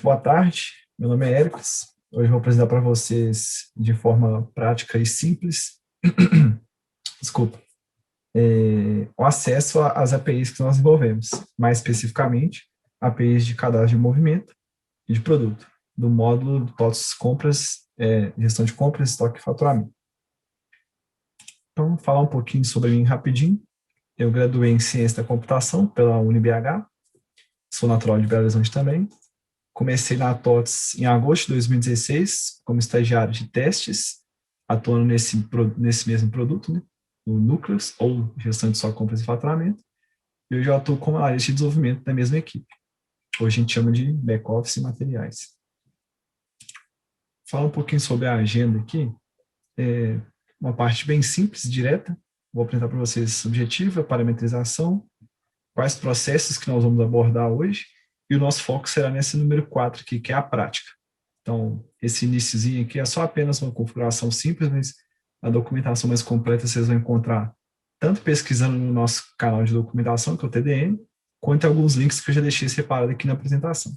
Boa tarde, meu nome é Hércules. Hoje eu vou apresentar para vocês de forma prática e simples, desculpa, o acesso às APIs que nós desenvolvemos, mais especificamente, APIs de cadastro de movimento e de produto, do módulo de TOTS compras, gestão de compras, estoque e faturamento. Então, vou falar um pouquinho sobre mim rapidinho. Eu graduei em Ciência da Computação pela UniBH, sou natural de Belo Horizonte também. Comecei na TOTS em agosto de 2016, como estagiário de testes, atuando nesse mesmo produto, né, no Núcleos, ou gestão de só compras e faturamento. E hoje eu atuo como analista de desenvolvimento da mesma equipe. Hoje a gente chama de back-office e materiais. Falar um pouquinho sobre a agenda aqui. Uma parte bem simples, direta. Vou apresentar para vocês o objetivo, a parametrização, quais processos que nós vamos abordar hoje, e o nosso foco será nesse número 4 aqui, que é a prática. Então, esse iniciozinho aqui é só apenas uma configuração simples, mas a documentação mais completa vocês vão encontrar tanto pesquisando no nosso canal de documentação, que é o TDM, quanto alguns links que eu já deixei separado aqui na apresentação.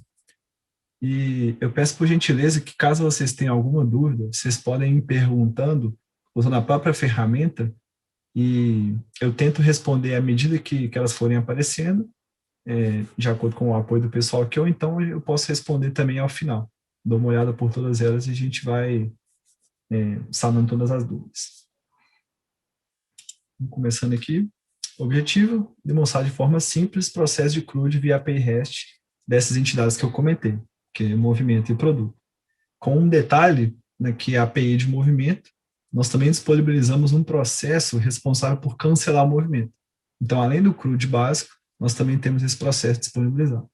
E eu peço por gentileza que, caso vocês tenham alguma dúvida, vocês podem ir perguntando, usando a própria ferramenta, e eu tento responder à medida que elas forem aparecendo, de acordo com o apoio do pessoal aqui, ou então eu posso responder também ao final. Dou uma olhada por todas elas e a gente vai sanando todas as dúvidas. Começando aqui, objetivo, demonstrar de forma simples o processo de CRUD via API REST dessas entidades que eu comentei, que é movimento e produto. Com um detalhe, né, que a API de movimento, nós também disponibilizamos um processo responsável por cancelar o movimento. Então, além do CRUD básico, nós também temos esse processo disponibilizado.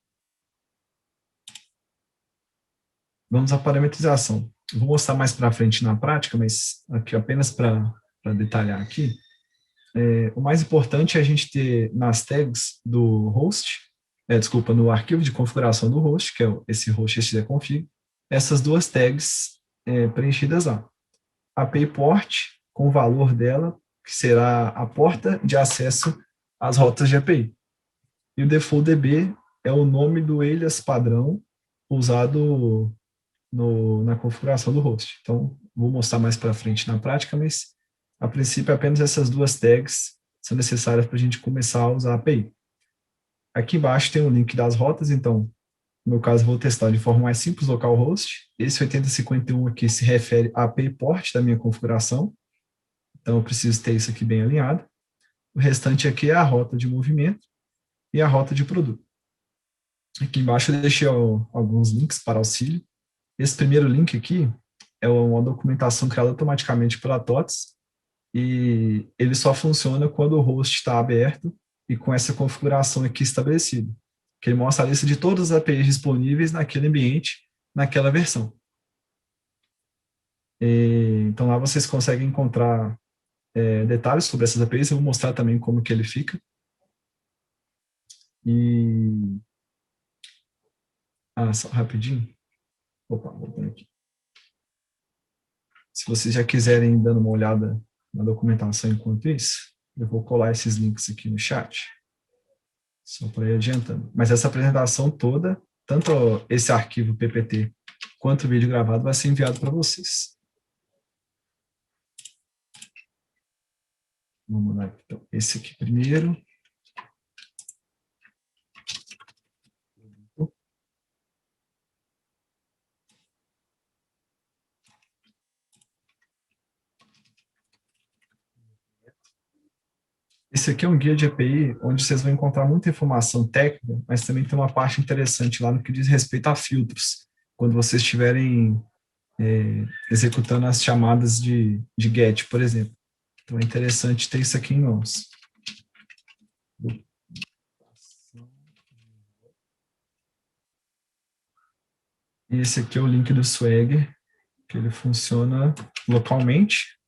Vamos à parametrização. Eu vou mostrar mais para frente na prática, mas aqui apenas para detalhar aqui. O mais importante é a gente ter nas tags do host, no arquivo de configuração do host, que é esse host stdconfig, essas duas tags preenchidas lá. API port, com o valor dela, que será a porta de acesso às rotas de API. E o default DB é o nome do alias padrão usado na configuração do host. Então, vou mostrar mais para frente na prática, mas a princípio apenas essas duas tags são necessárias para a gente começar a usar a API. Aqui embaixo tem o link das rotas, então, no meu caso, vou testar de forma mais simples localhost. Esse 8051 aqui se refere à API port da minha configuração, então eu preciso ter isso aqui bem alinhado. O restante aqui é a rota de movimento e a rota de produto. Aqui embaixo eu deixei alguns links para auxílio. Esse primeiro link aqui é uma documentação criada automaticamente pela TOTS e ele só funciona quando o host está aberto e com essa configuração aqui estabelecida, que ele mostra a lista de todas as APIs disponíveis naquele ambiente, naquela versão. Então lá vocês conseguem encontrar detalhes sobre essas APIs, eu vou mostrar também como que ele fica. Só rapidinho. Opa, voltando aqui. Se vocês já quiserem ir dando uma olhada na documentação enquanto isso, eu vou colar esses links aqui no chat, só para ir adiantando. Mas essa apresentação toda, tanto esse arquivo PPT quanto o vídeo gravado, vai ser enviado para vocês. Vamos lá, então, esse aqui primeiro. Esse aqui é um guia de API, onde vocês vão encontrar muita informação técnica, mas também tem uma parte interessante lá no que diz respeito a filtros. Quando vocês estiverem executando as chamadas de GET, por exemplo. Então é interessante ter isso aqui em mãos. E esse aqui é o link do Swagger, que ele funciona localmente,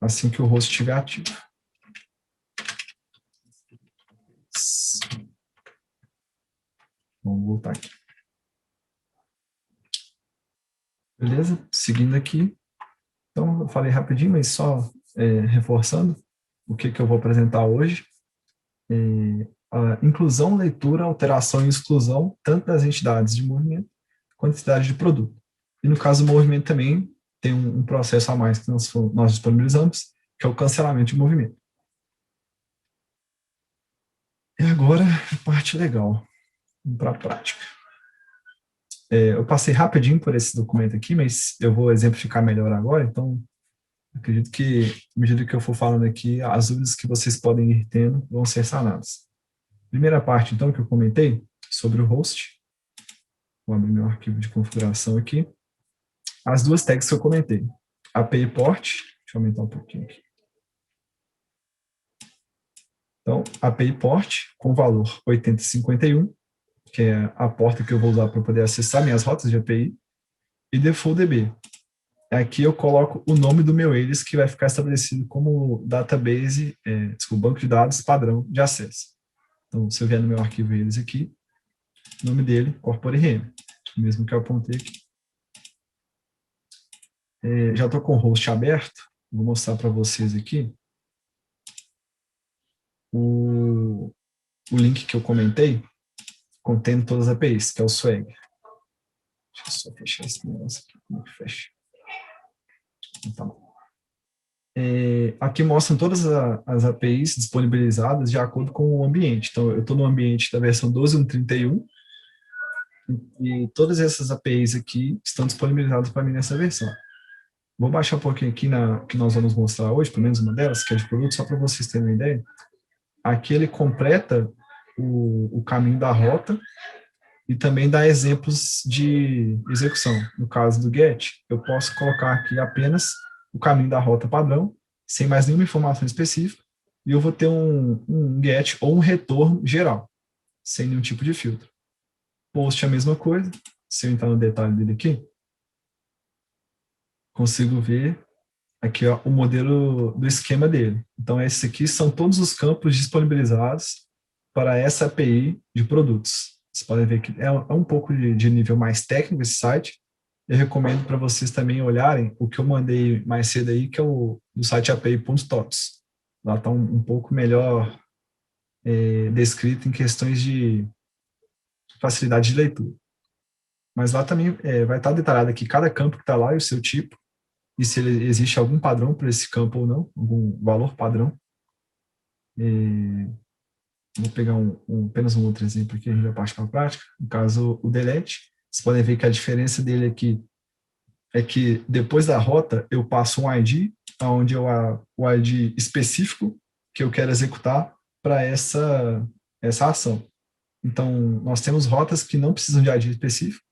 assim que o host estiver ativo. Vamos voltar aqui. Beleza? Seguindo aqui. Então, eu falei rapidinho, mas só reforçando o que eu vou apresentar hoje. a inclusão, leitura, alteração e exclusão, tanto das entidades de movimento quanto das entidades de produto. E no caso do movimento também tem um processo a mais que nós disponibilizamos, que é o cancelamento de movimento. E agora, a parte legal, vamos para a prática. Eu passei rapidinho por esse documento aqui, mas eu vou exemplificar melhor agora, então acredito que, à medida que eu for falando aqui, as dúvidas que vocês podem ir tendo vão ser sanadas. Primeira parte, então, que eu comentei, sobre o host. Vou abrir meu arquivo de configuração aqui. As duas tags que eu comentei. API port, deixa eu aumentar um pouquinho aqui. Então, API port com valor 8051, que é a porta que eu vou usar para poder acessar minhas rotas de API, e defaultDB. Aqui eu coloco o nome do meu eles, que vai ficar estabelecido como database, banco de dados padrão de acesso. Então, se eu vier no meu arquivo eles aqui, o nome dele, corpore.rm, mesmo que eu apontei aqui. Já estou com o host aberto, vou mostrar para vocês aqui o link que eu comentei, contendo todas as APIs, que é o Swag. Deixa eu só fechar esse negócio aqui, como que fecha? Então, aqui mostram todas as APIs disponibilizadas de acordo com o ambiente. Então, eu estou no ambiente da versão 12.1.31 e todas essas APIs aqui estão disponibilizadas para mim nessa versão. Vou baixar um pouquinho aqui que nós vamos mostrar hoje, pelo menos uma delas, que é de produto, só para vocês terem uma ideia. Aqui ele completa o caminho da rota e também dá exemplos de execução. No caso do GET, eu posso colocar aqui apenas o caminho da rota padrão, sem mais nenhuma informação específica, e eu vou ter um GET ou um retorno geral, sem nenhum tipo de filtro. Post é a mesma coisa, se eu entrar no detalhe dele aqui, consigo ver aqui ó, o modelo do esquema dele. Então, esses aqui são todos os campos disponibilizados para essa API de produtos. Vocês podem ver que é um pouco de nível mais técnico esse site. Eu recomendo para vocês também olharem o que eu mandei mais cedo aí, que é o do site api.tots. Lá está um pouco melhor descrito em questões de facilidade de leitura. Mas lá também vai estar detalhado aqui cada campo que está lá e o seu tipo, e se existe algum padrão para esse campo ou não, algum valor padrão. Vou pegar apenas um outro exemplo aqui, a gente vai partir para a prática. No caso, o delete, vocês podem ver que a diferença dele aqui é que depois da rota eu passo um ID, onde o ID específico que eu quero executar para essa ação. Então, nós temos rotas que não precisam de ID específico.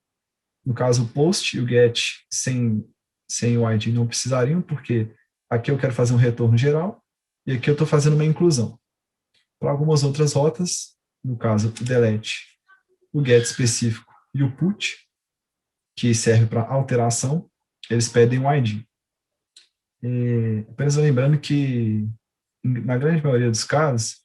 No caso, o post e o get sem o ID não precisariam, porque aqui eu quero fazer um retorno geral e aqui eu estou fazendo uma inclusão. Para algumas outras rotas, no caso, o delete, o get específico e o put, que serve para alteração, eles pedem um ID. Apenas lembrando que, na grande maioria dos casos,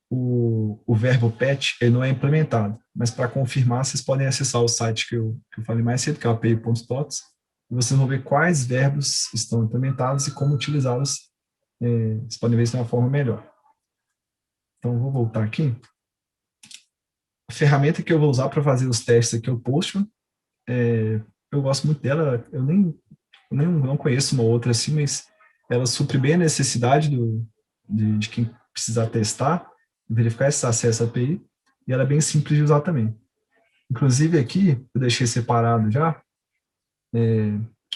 o verbo pet ele não é implementado, mas para confirmar, vocês podem acessar o site que eu falei mais cedo, que é o api.tots, e vocês vão ver quais verbos estão implementados e como utilizá-los. Vocês podem ver isso de uma forma melhor. Então, eu vou voltar aqui. A ferramenta que eu vou usar para fazer os testes aqui é o Postman. Eu gosto muito dela, eu não conheço uma outra assim, mas ela supre bem a necessidade de quem precisar testar, verificar esse acesso à API, e ela é bem simples de usar também. Inclusive aqui, eu deixei separado já,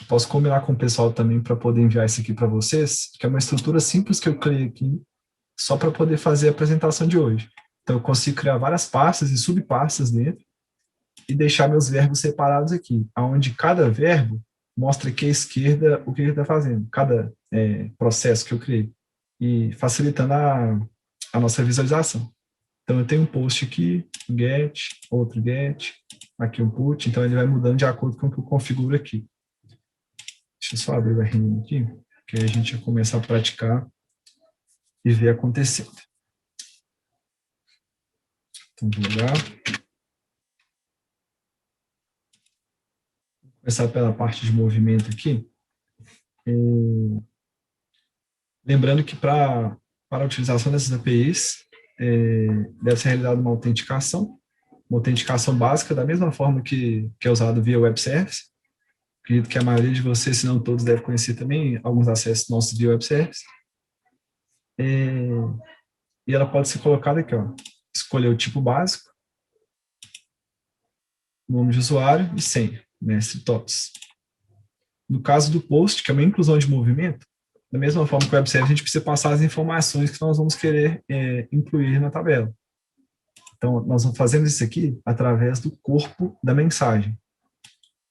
posso combinar com o pessoal também para poder enviar isso aqui para vocês, que é uma estrutura simples que eu criei aqui, só para poder fazer a apresentação de hoje. Então, eu consigo criar várias pastas e subpastas dentro e deixar meus verbos separados aqui, onde cada verbo mostra aqui à esquerda o que ele está fazendo, cada processo que eu criei, e facilitando a nossa visualização. Então, eu tenho um post aqui, um get, outro get, aqui um put, então ele vai mudando de acordo com o que eu configuro aqui. Deixa eu só abrir o RN aqui, que aí a gente vai começar a praticar e ver acontecendo. Então, vou lá. Vou começar pela parte de movimento aqui. Lembrando que para a utilização dessas APIs, deve ser realizada uma autenticação básica, da mesma forma que é usado via web service. Acredito que a maioria de vocês, se não todos, deve conhecer também alguns acessos nossos via web service. E ela pode ser colocada aqui, ó. Escolher o tipo básico, nome de usuário e senha, mestre TOTS. No caso do post, que é uma inclusão de movimento, da mesma forma que o web service, a gente precisa passar as informações que nós vamos querer incluir na tabela. Então, nós vamos fazendo isso aqui através do corpo da mensagem.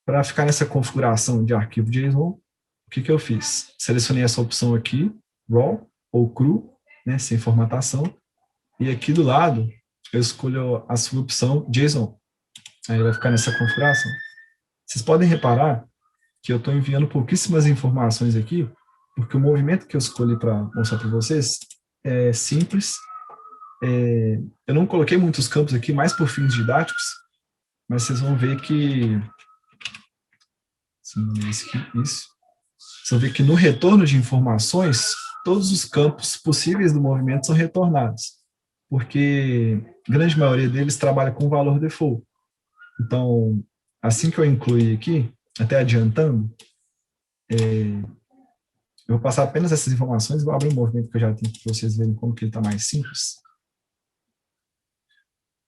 Para ficar nessa configuração de arquivo JSON, o que eu fiz? Selecionei essa opção aqui, RAW ou CRU, né, sem formatação, e aqui do lado eu escolho a sua opção JSON. Aí vai ficar nessa configuração. Vocês podem reparar que eu estou enviando pouquíssimas informações aqui, porque o movimento que eu escolhi para mostrar para vocês é simples. Eu não coloquei muitos campos aqui, mais por fins didáticos, mas vocês vão ver que... Isso. Vocês vão ver que no retorno de informações, todos os campos possíveis do movimento são retornados, porque a grande maioria deles trabalha com valor default. Então, assim que eu incluir aqui, até adiantando, eu vou passar apenas essas informações, vou abrir um movimento que eu já tenho para vocês verem como que ele está mais simples.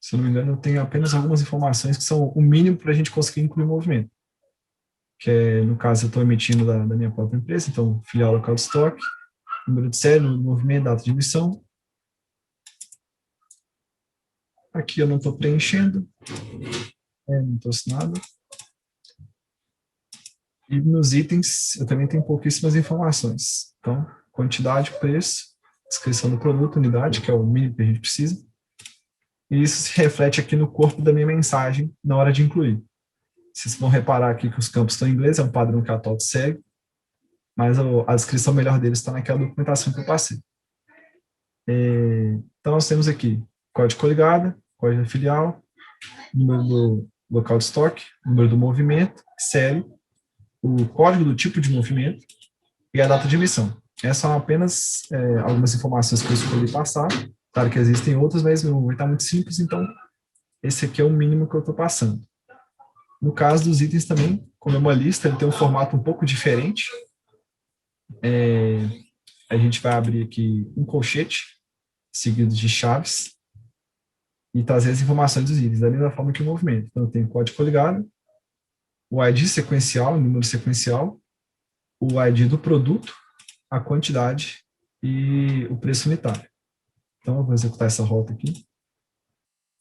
Se eu não me engano, eu tenho apenas algumas informações que são o mínimo para a gente conseguir incluir o movimento. Que é, no caso, eu estou emitindo da minha própria empresa, então, filial local de estoque, número de série, movimento, data de emissão. Aqui eu não estou preenchendo, não trouxe nada. E nos itens, eu também tenho pouquíssimas informações. Então, quantidade, preço, descrição do produto, unidade, que é o mínimo que a gente precisa. E isso se reflete aqui no corpo da minha mensagem na hora de incluir. Vocês vão reparar aqui que os campos estão em inglês, é um padrão que a TOTS segue, mas a descrição melhor deles está naquela documentação que eu passei. Então, nós temos aqui código coligado, código da filial, número do local de estoque, número do movimento, série, o código do tipo de movimento e a data de emissão. Essas são apenas algumas informações que eu escolhi passar. Claro que existem outras, mas o movimento está muito simples, então esse aqui é o mínimo que eu estou passando. No caso dos itens também, como é uma lista, ele tem um formato um pouco diferente. A gente vai abrir aqui um colchete, seguido de chaves, e trazer as informações dos itens, da mesma forma que o movimento. Então, eu tenho código coligado, o ID sequencial, o número sequencial, o ID do produto, a quantidade e o preço unitário. Então, eu vou executar essa rota aqui,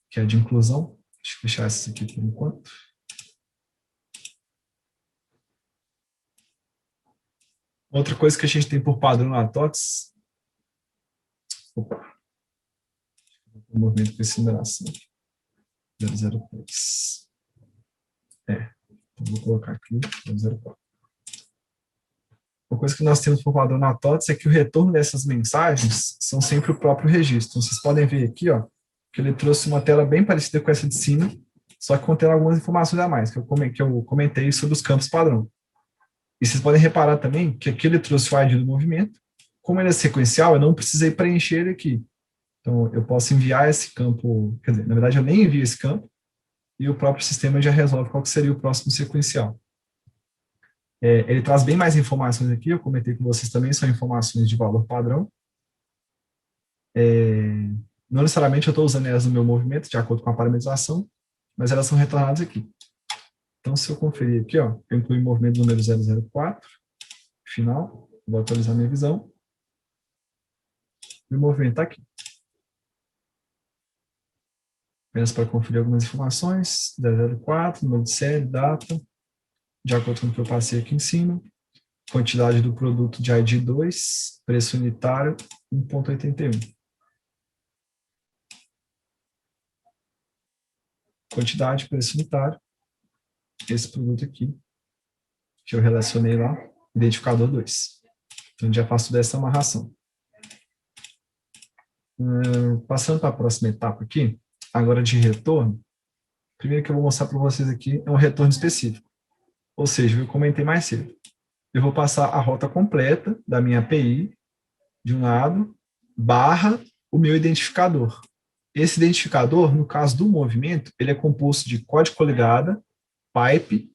que é de inclusão. Deixa eu fechar essa aqui por enquanto. Outra coisa que a gente tem por padrão na TOTS... Opa! O movimento com essa numeração. 003. Então vou colocar aqui 004. Uma coisa que nós temos por padrão na TOTS é que o retorno dessas mensagens são sempre o próprio registro. Então, vocês podem ver aqui, ó, que ele trouxe uma tela bem parecida com essa de cima, só que contendo algumas informações a mais, que eu comentei sobre os campos padrão. E vocês podem reparar também que aqui ele trouxe o ID do movimento. Como ele é sequencial, eu não precisei preencher ele aqui. Então, eu posso enviar esse campo, quer dizer, na verdade, eu nem envio esse campo, e o próprio sistema já resolve qual que seria o próximo sequencial. Ele traz bem mais informações aqui, eu comentei com vocês também, são informações de valor padrão. Não necessariamente eu estou usando elas no meu movimento, de acordo com a parametrização, mas elas são retornadas aqui. Então, se eu conferir aqui, ó, eu incluí o movimento número 004, final, vou atualizar minha visão, e o movimento está aqui. Apenas para conferir algumas informações, 004, número de série, data, de acordo com o que eu passei aqui em cima, quantidade do produto de ID 2, preço unitário, 1,81. Quantidade, preço unitário, esse produto aqui, que eu relacionei lá, identificador 2. Então, já faço dessa amarração. Passando para a próxima etapa aqui, agora de retorno, primeiro que eu vou mostrar para vocês aqui é um retorno específico. Ou seja, eu comentei mais cedo. Eu vou passar a rota completa da minha API, de um lado, barra o meu identificador. Esse identificador, no caso do movimento, ele é composto de código coligada, pipe,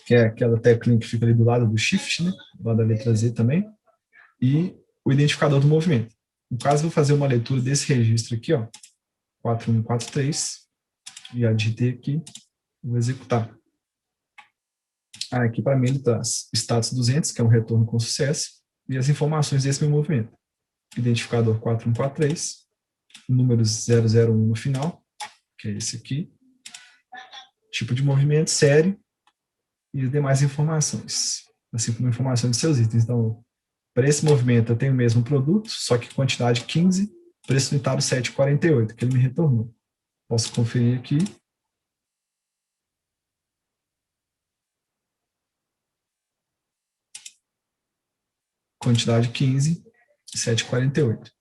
que é aquela teclinha que fica ali do lado do shift, né? Do lado da letra Z também, e o identificador do movimento. No caso, eu vou fazer uma leitura desse registro aqui, ó, 4143, já digitei aqui, vou executar. Aqui para mim ele traz status 200, que é um retorno com sucesso, e as informações desse meu movimento. Identificador 4143, número 001 no final, que é esse aqui, tipo de movimento, série, e as demais informações, assim como informações dos seus itens. Então, para esse movimento eu tenho o mesmo produto, só que quantidade 15, preço unitário 7,48, que ele me retornou. Posso conferir aqui. Quantidade 15, 7,48.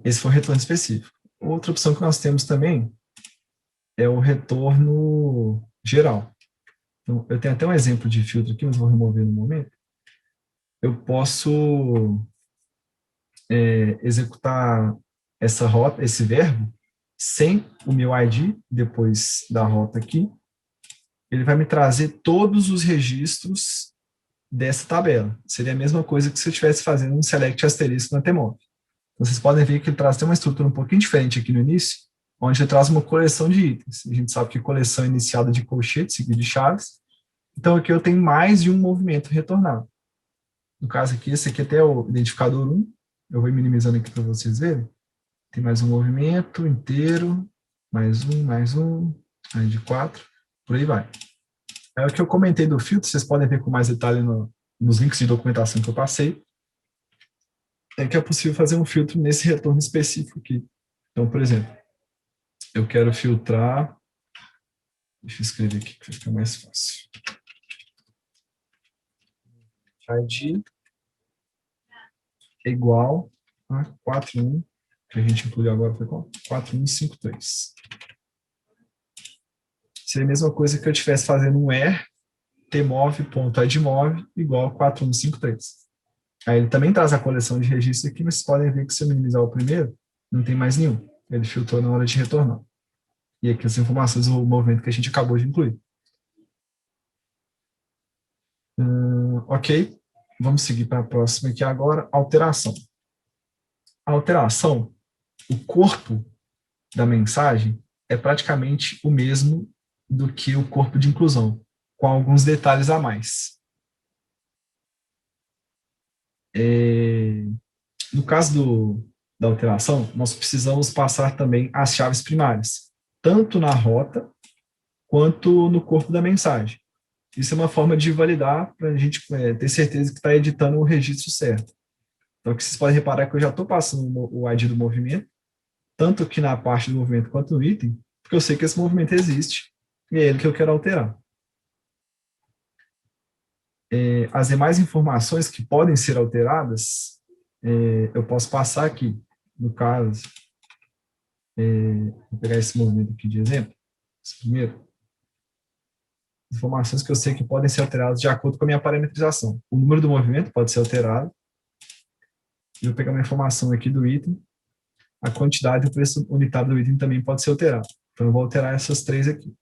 Esse foi o retorno específico. Outra opção que nós temos também é o retorno geral. Então, eu tenho até um exemplo de filtro aqui, mas vou remover no momento. Eu posso executar essa rota, esse verbo, sem o meu ID, depois da rota aqui. Ele vai me trazer todos os registros dessa tabela. Seria a mesma coisa que se eu estivesse fazendo um select asterisco na Tmov. Então, vocês podem ver que ele traz até uma estrutura um pouquinho diferente aqui no início, onde ele traz uma coleção de itens. A gente sabe que coleção é iniciada de colchetes, seguida de chaves. Então, aqui eu tenho mais de um movimento retornado. No caso aqui, esse aqui até é o identificador 1. Eu vou minimizando aqui para vocês verem. Tem mais um movimento inteiro, mais um, aí de 4, por aí vai. É o que eu comentei do filtro, vocês podem ver com mais detalhe nos links de documentação que eu passei. É que é possível fazer um filtro nesse retorno específico aqui. Então, por exemplo, eu quero filtrar, deixa eu escrever aqui que vai ficar mais fácil. ID é igual a 41, que a gente incluiu agora, foi qual? 4153. Seria a mesma coisa que eu estivesse fazendo um er tmov.admov igual a 4153. Aí ele também traz a coleção de registros aqui, mas vocês podem ver que se eu minimizar o primeiro, não tem mais nenhum. Ele filtrou na hora de retornar. E aqui as informações do movimento que a gente acabou de incluir. Ok, vamos seguir para a próxima aqui agora, alteração. A alteração, o corpo da mensagem é praticamente o mesmo do que o corpo de inclusão, com alguns detalhes a mais. No caso da alteração, nós precisamos passar também as chaves primárias, tanto na rota quanto no corpo da mensagem. Isso é uma forma de validar para a gente ter certeza que está editando o registro certo. Então, aqui vocês podem reparar que eu já estou passando o ID do movimento, tanto aqui na parte do movimento quanto no item, porque eu sei que esse movimento existe e é ele que eu quero alterar. As demais informações que podem ser alteradas, eu posso passar aqui. No caso, vou pegar esse movimento aqui de exemplo, esse primeiro. Informações que eu sei que podem ser alteradas de acordo com a minha parametrização. O número do movimento pode ser alterado. Eu vou pegar uma informação aqui do item. A quantidade e o preço unitário do item também pode ser alterado. Então, eu vou alterar essas três aqui.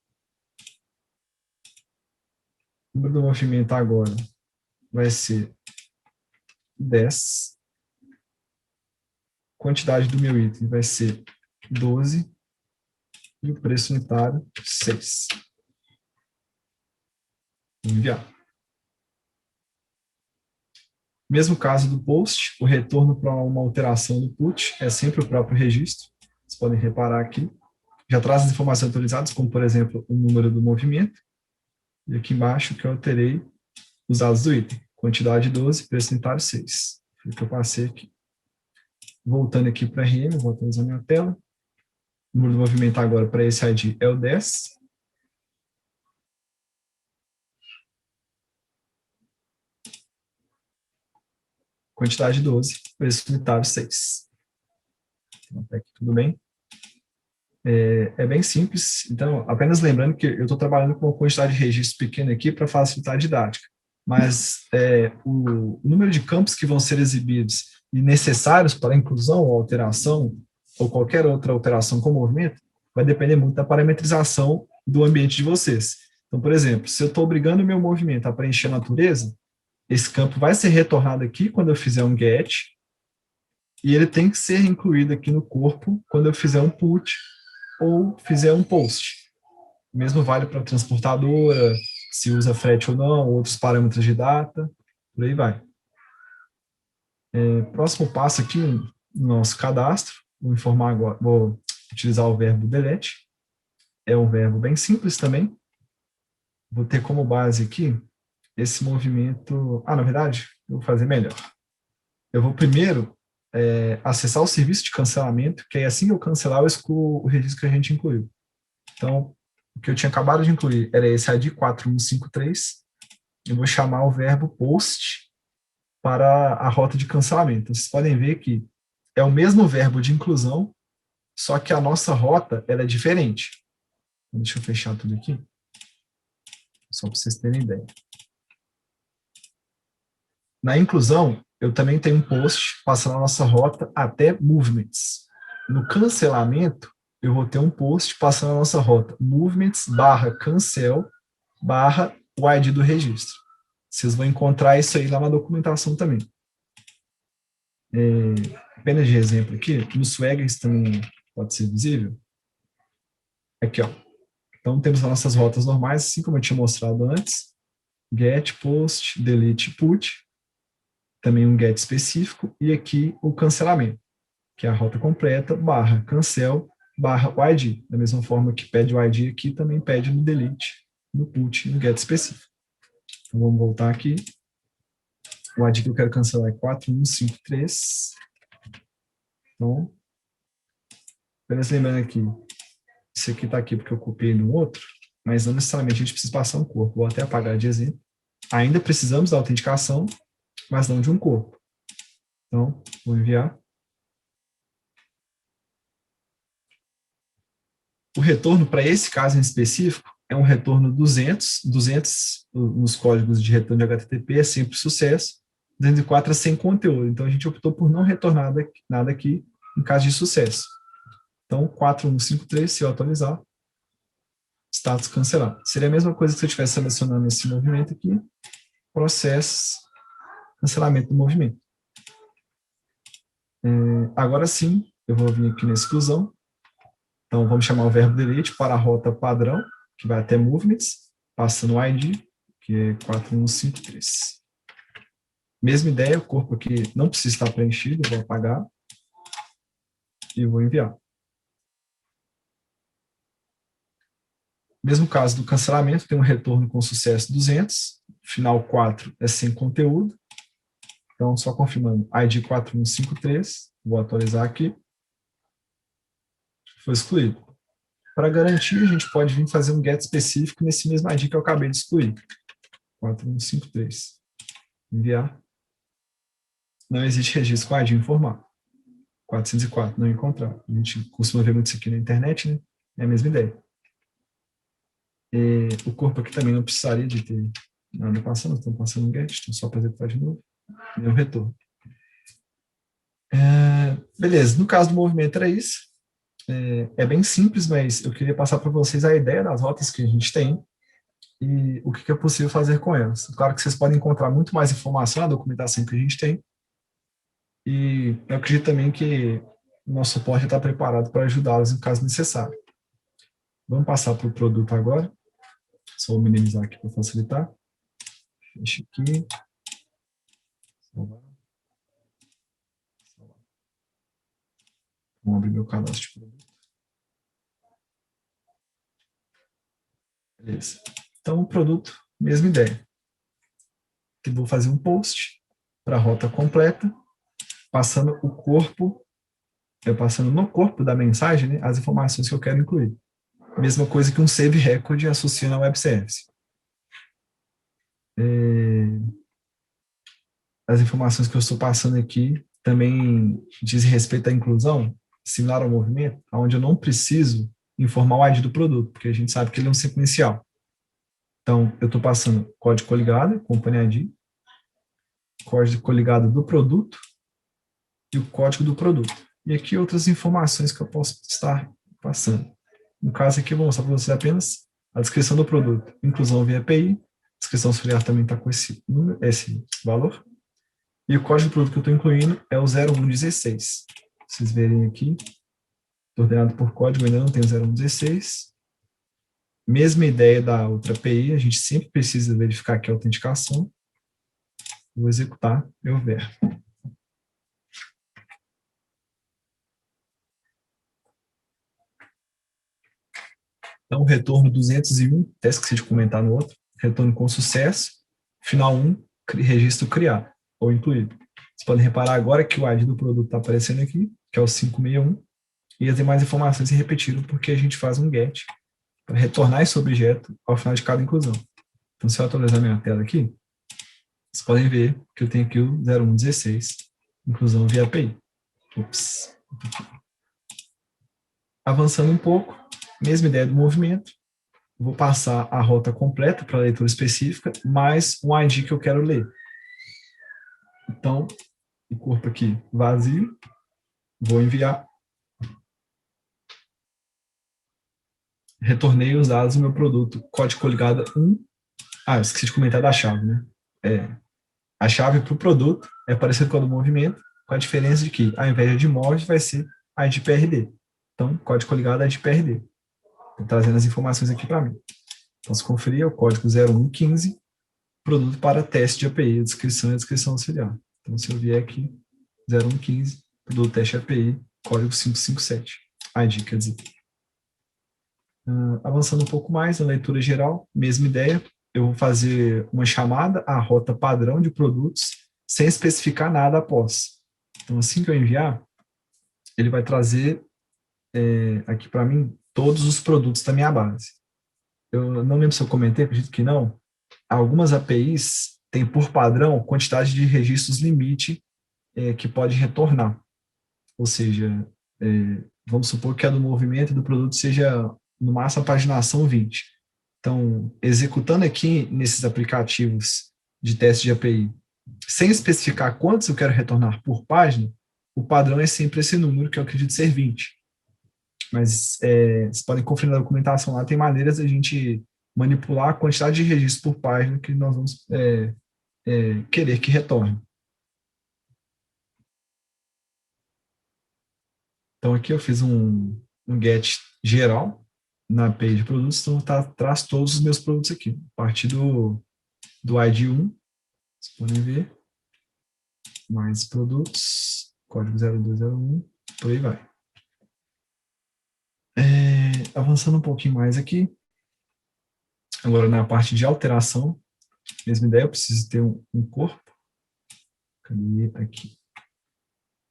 O número do movimento agora vai ser 10. A quantidade do meu item vai ser 12. E o preço unitário, 6. Vou enviar. Mesmo caso do post, o retorno para uma alteração do put é sempre o próprio registro. Vocês podem reparar aqui. Já traz as informações atualizadas, como, por exemplo, o número do movimento. E aqui embaixo que eu alterei os dados do item. Quantidade 12, preço unitário 6. Foi o que eu passei aqui. Voltando aqui para RM, vou atualizar minha tela. O número do movimento agora para esse ID é o 10. Quantidade 12, preço unitário 6. Então, até aqui tudo bem. É bem simples. Então, apenas lembrando que eu estou trabalhando com uma quantidade de registros pequena aqui para facilitar a didática. mas o número de campos que vão ser exibidos e necessários para a inclusão ou alteração, ou qualquer outra alteração com o movimento, vai depender muito da parametrização do ambiente de vocês. Então, por exemplo, se eu estou obrigando o meu movimento a preencher a natureza, esse campo vai ser retornado aqui quando eu fizer um get, e ele tem que ser incluído aqui no corpo quando eu fizer um put ou fizer um post. O mesmo vale para a transportadora, se usa frete ou não, outros parâmetros de data, por aí vai. Próximo passo aqui, no nosso cadastro, vou informar agora, vou utilizar o verbo delete. É um verbo bem simples também. Vou ter como base aqui esse movimento... na verdade, eu vou fazer melhor. Eu vou primeiro acessar o serviço de cancelamento, que aí assim que eu cancelar, eu excluo o registro que a gente incluiu. Então, o que eu tinha acabado de incluir era esse ID 4153. Eu vou chamar o verbo post para a rota de cancelamento. Então, vocês podem ver que é o mesmo verbo de inclusão, só que a nossa rota ela é diferente. Então, deixa eu fechar tudo aqui, só para vocês terem ideia. Na inclusão, eu também tenho um post passando a nossa rota até movements. No cancelamento, eu vou ter um post passando a nossa rota movements /cancel o ID do registro. Vocês vão encontrar isso aí lá na documentação também. Apenas de exemplo aqui, no Swagger isso também pode ser visível. Aqui, ó. Então, temos as nossas rotas normais, assim como eu tinha mostrado antes. Get, post, delete, put. Também um get específico. E aqui o cancelamento, que é a rota completa, /cancel, o ID. Da mesma forma que pede o ID aqui, também pede no delete, no put, no get específico. Então, vamos voltar aqui. O ID que eu quero cancelar é 4153. Então, apenas lembrando aqui, isso aqui está aqui porque eu copiei no outro, mas não necessariamente a gente precisa passar um corpo. Vou até apagar de exemplo. Ainda precisamos da autenticação, mas não de um corpo. Então, vou enviar. O retorno para esse caso em específico é um retorno 200. 200 nos códigos de retorno de HTTP é sempre sucesso. 204 é sem conteúdo. Então, a gente optou por não retornar nada aqui em caso de sucesso. Então, 4153, se eu atualizar, status cancelado. Seria a mesma coisa que se eu estivesse selecionando esse movimento aqui, processos, cancelamento do movimento. Agora sim, eu vou vir aqui na exclusão. Então, vamos chamar o verbo delete para a rota padrão, que vai até movements, passando o ID, que é 4153. Mesma ideia, o corpo aqui não precisa estar preenchido, eu vou apagar e vou enviar. Mesmo caso do cancelamento, tem um retorno com sucesso 200, final 4 é sem conteúdo. Então, só confirmando, ID 4153, vou atualizar aqui. Foi excluído. Para garantir, a gente pode vir fazer um get específico nesse mesmo ID que eu acabei de excluir. 4153. Enviar. Não existe registro com ID informal. 404, não encontrar. A gente costuma ver muito isso aqui na internet, né? É a mesma ideia. O corpo aqui também não precisaria de ter nada passando, estão passando um get, então só para executar de novo. E um retorno. Beleza, no caso do movimento era isso. É bem simples, mas eu queria passar para vocês a ideia das rotas que a gente tem e o que é possível fazer com elas. Claro que vocês podem encontrar muito mais informação na documentação que a gente tem, e eu acredito também que o nosso suporte está preparado para ajudá-los em caso necessário. Vamos passar para o produto agora. Só vou minimizar aqui para facilitar. Fecha aqui. Vamos abrir meu cadastro de produto. Beleza. Então, o produto, mesma ideia. Eu vou fazer um post para a rota completa, passando no corpo da mensagem, né, as informações que eu quero incluir. Mesma coisa que um save record associando ao web service. As informações que eu estou passando aqui também dizem respeito à inclusão, similar ao movimento, onde eu não preciso informar o ID do produto, porque a gente sabe que ele é um sequencial. Então, eu estou passando código coligado, Company ID, código coligado do produto e o código do produto. E aqui outras informações que eu posso estar passando. No caso aqui, eu vou mostrar para vocês apenas a descrição do produto. Inclusão via API, descrição auxiliar também está com esse número, esse valor. E o código do produto que eu estou incluindo é o 0116. Vocês verem aqui, ordenado por código, ainda não tem o 0116. Mesma ideia da outra API, a gente sempre precisa verificar aqui a autenticação. Vou executar meu verbo. Então, retorno 201, até esqueci de comentar no outro, retorno com sucesso, final 1, registro criado ou incluído. Vocês podem reparar agora que o ID do produto está aparecendo aqui, que é o 561, e as demais informações se repetiram porque a gente faz um get para retornar esse objeto ao final de cada inclusão. Então, se eu atualizar minha tela aqui, vocês podem ver que eu tenho aqui o 0116, inclusão via API. Ups. Avançando um pouco, mesma ideia do movimento, vou passar a rota completa para a leitura específica, mais um ID que eu quero ler. Então, o corpo aqui vazio, vou enviar. Retornei os dados do meu produto, código coligado 1. Ah, eu esqueci de comentar da chave, né? A chave para o produto é parecida com a do movimento, com a diferença de que, ao invés de mod, vai ser ID PRD. Então, código coligado é ID PRD. Estou trazendo as informações aqui para mim. Então, se conferir, é o código 0115, produto para teste de API, a descrição e a descrição auxiliar. Então, se eu vier aqui, 0115, produto teste API, código 557, ID, quer dizer. Avançando um pouco mais na leitura geral, mesma ideia, eu vou fazer uma chamada à rota padrão de produtos, sem especificar nada após. Então, assim que eu enviar, ele vai trazer aqui para mim todos os produtos da minha base. Eu não lembro se eu comentei, acredito que não. Algumas APIs têm por padrão quantidade de registros limite que pode retornar. Ou seja, vamos supor que a do movimento e do produto seja, no máximo, a paginação 20. Então, executando aqui nesses aplicativos de teste de API, sem especificar quantos eu quero retornar por página, o padrão é sempre esse número, que eu acredito ser 20. Mas vocês podem conferir na documentação lá, tem maneiras de a gente manipular a quantidade de registros por página que nós vamos querer que retorne. Então, aqui eu fiz um get geral na API de produtos, então traz todos os meus produtos aqui. A partir do ID 1, vocês podem ver, mais produtos, código 0201, por aí vai. Avançando um pouquinho mais aqui, agora na parte de alteração, mesma ideia, eu preciso ter um corpo. Cadê? Aqui.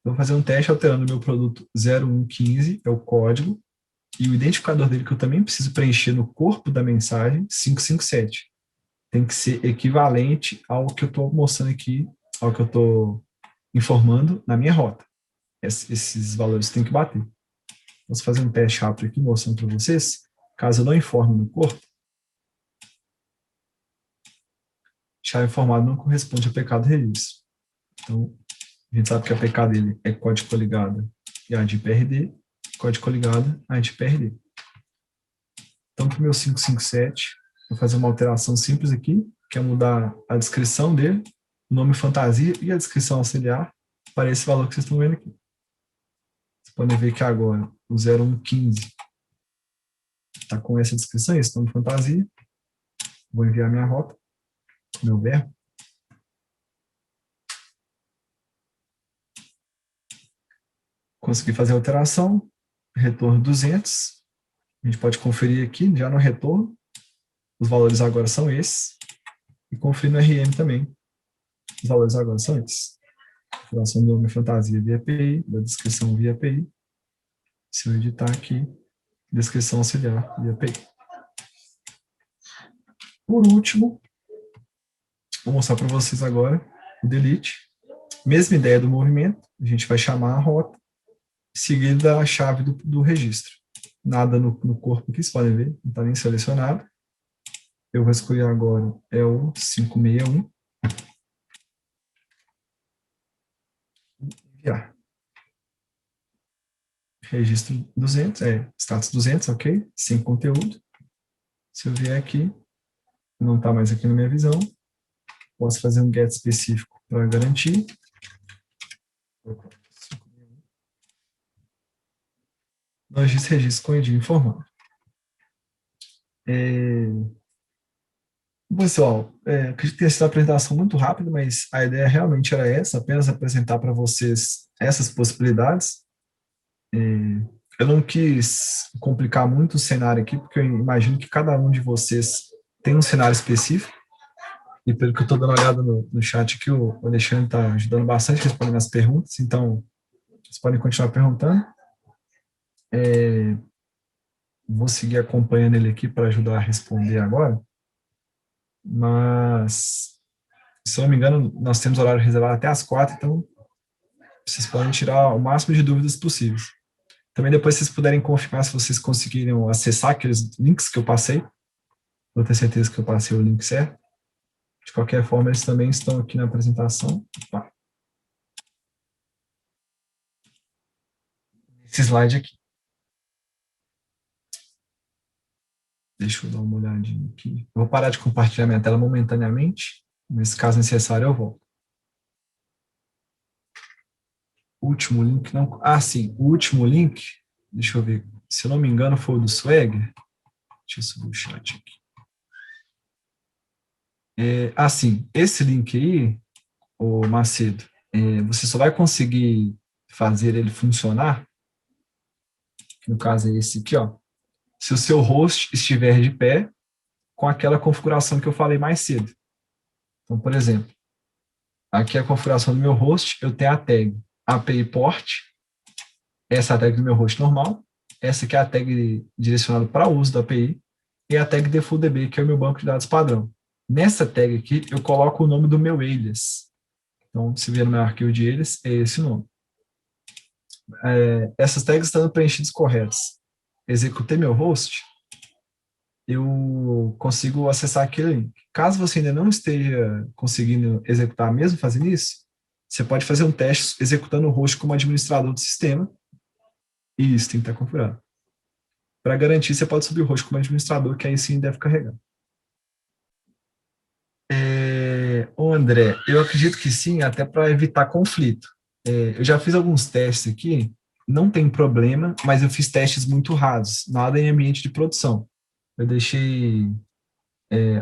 Vou fazer um teste alterando o meu produto 0115, é o código, e o identificador dele que eu também preciso preencher no corpo da mensagem, 557. Tem que ser equivalente ao que eu estou mostrando aqui, ao que eu estou informando na minha rota. Esses valores têm que bater. Vamos fazer um teste rápido aqui, mostrando para vocês. Caso eu não informe no corpo, chave informado não corresponde a pecado registro. Então, a gente sabe que a APK dele é código coligado e a de PRD, código coligado a de PRD. Então, para o meu 557, vou fazer uma alteração simples aqui, que é mudar a descrição dele, o nome fantasia e a descrição auxiliar para esse valor que vocês estão vendo aqui. Vocês podem ver que agora o 0115 está com essa descrição, esse nome fantasia. Vou enviar minha rota, meu verbo. Consegui fazer a alteração, retorno 200. A gente pode conferir aqui, já no retorno, os valores agora são esses. E conferir no RM também, os valores agora são esses. Informação do nome fantasia via API, da descrição via API. Se eu editar aqui, descrição auxiliar via API. Por último, vou mostrar para vocês agora o delete. Mesma ideia do movimento, a gente vai chamar a rota, seguida da chave do registro. Nada no corpo aqui, vocês podem ver, não está nem selecionado. Eu vou escolher agora, é o 561. Enviar. Registro 200, status 200, ok? Sem conteúdo. Se eu vier aqui, não está mais aqui na minha visão, posso fazer um get específico para garantir. Nós registro com ID informado. Pessoal, acredito que tenha sido uma apresentação muito rápida, mas a ideia realmente era essa, apenas apresentar para vocês essas possibilidades. Eu não quis complicar muito o cenário aqui, porque eu imagino que cada um de vocês tem um cenário específico, e pelo que eu estou dando uma olhada no chat aqui, o Alexandre está ajudando bastante respondendo as perguntas, então vocês podem continuar perguntando. Vou seguir acompanhando ele aqui para ajudar a responder agora, mas, se eu não me engano, nós temos horário reservado até às 4, então vocês podem tirar o máximo de dúvidas possíveis. Também depois vocês puderem confirmar se vocês conseguiram acessar aqueles links que eu passei, vou ter certeza que eu passei o link certo. De qualquer forma, eles também estão aqui na apresentação. Opa. Esse slide aqui. Deixa eu dar uma olhadinha aqui. Eu vou parar de compartilhar minha tela momentaneamente, mas caso necessário eu volto. O último link não... Ah, sim, o último link, deixa eu ver, se eu não me engano foi o do Swagger. Deixa eu subir o chat aqui. Sim, esse link aí, o Macedo, você só vai conseguir fazer ele funcionar, que no caso é esse aqui, ó, se o seu host estiver de pé com aquela configuração que eu falei mais cedo. Então, por exemplo, aqui é a configuração do meu host, eu tenho a tag API Port, essa é a tag do meu host normal, essa aqui é a tag direcionada para o uso da API, e a tag DefaultDB, que é o meu banco de dados padrão. Nessa tag aqui, eu coloco o nome do meu alias. Então, se vier no meu arquivo de alias, é esse o nome. Essas tags estão preenchidas corretas. Executei meu host, eu consigo acessar aquele link. Caso você ainda não esteja conseguindo executar mesmo fazendo isso, você pode fazer um teste executando o host como administrador do sistema, e isso tem que estar configurado. Para garantir, você pode subir o host como administrador, que aí sim deve carregar. Ô André, eu acredito que sim, até para evitar conflito. Eu já fiz alguns testes aqui, não tem problema, mas eu fiz testes muito rasos, nada em ambiente de produção. Eu deixei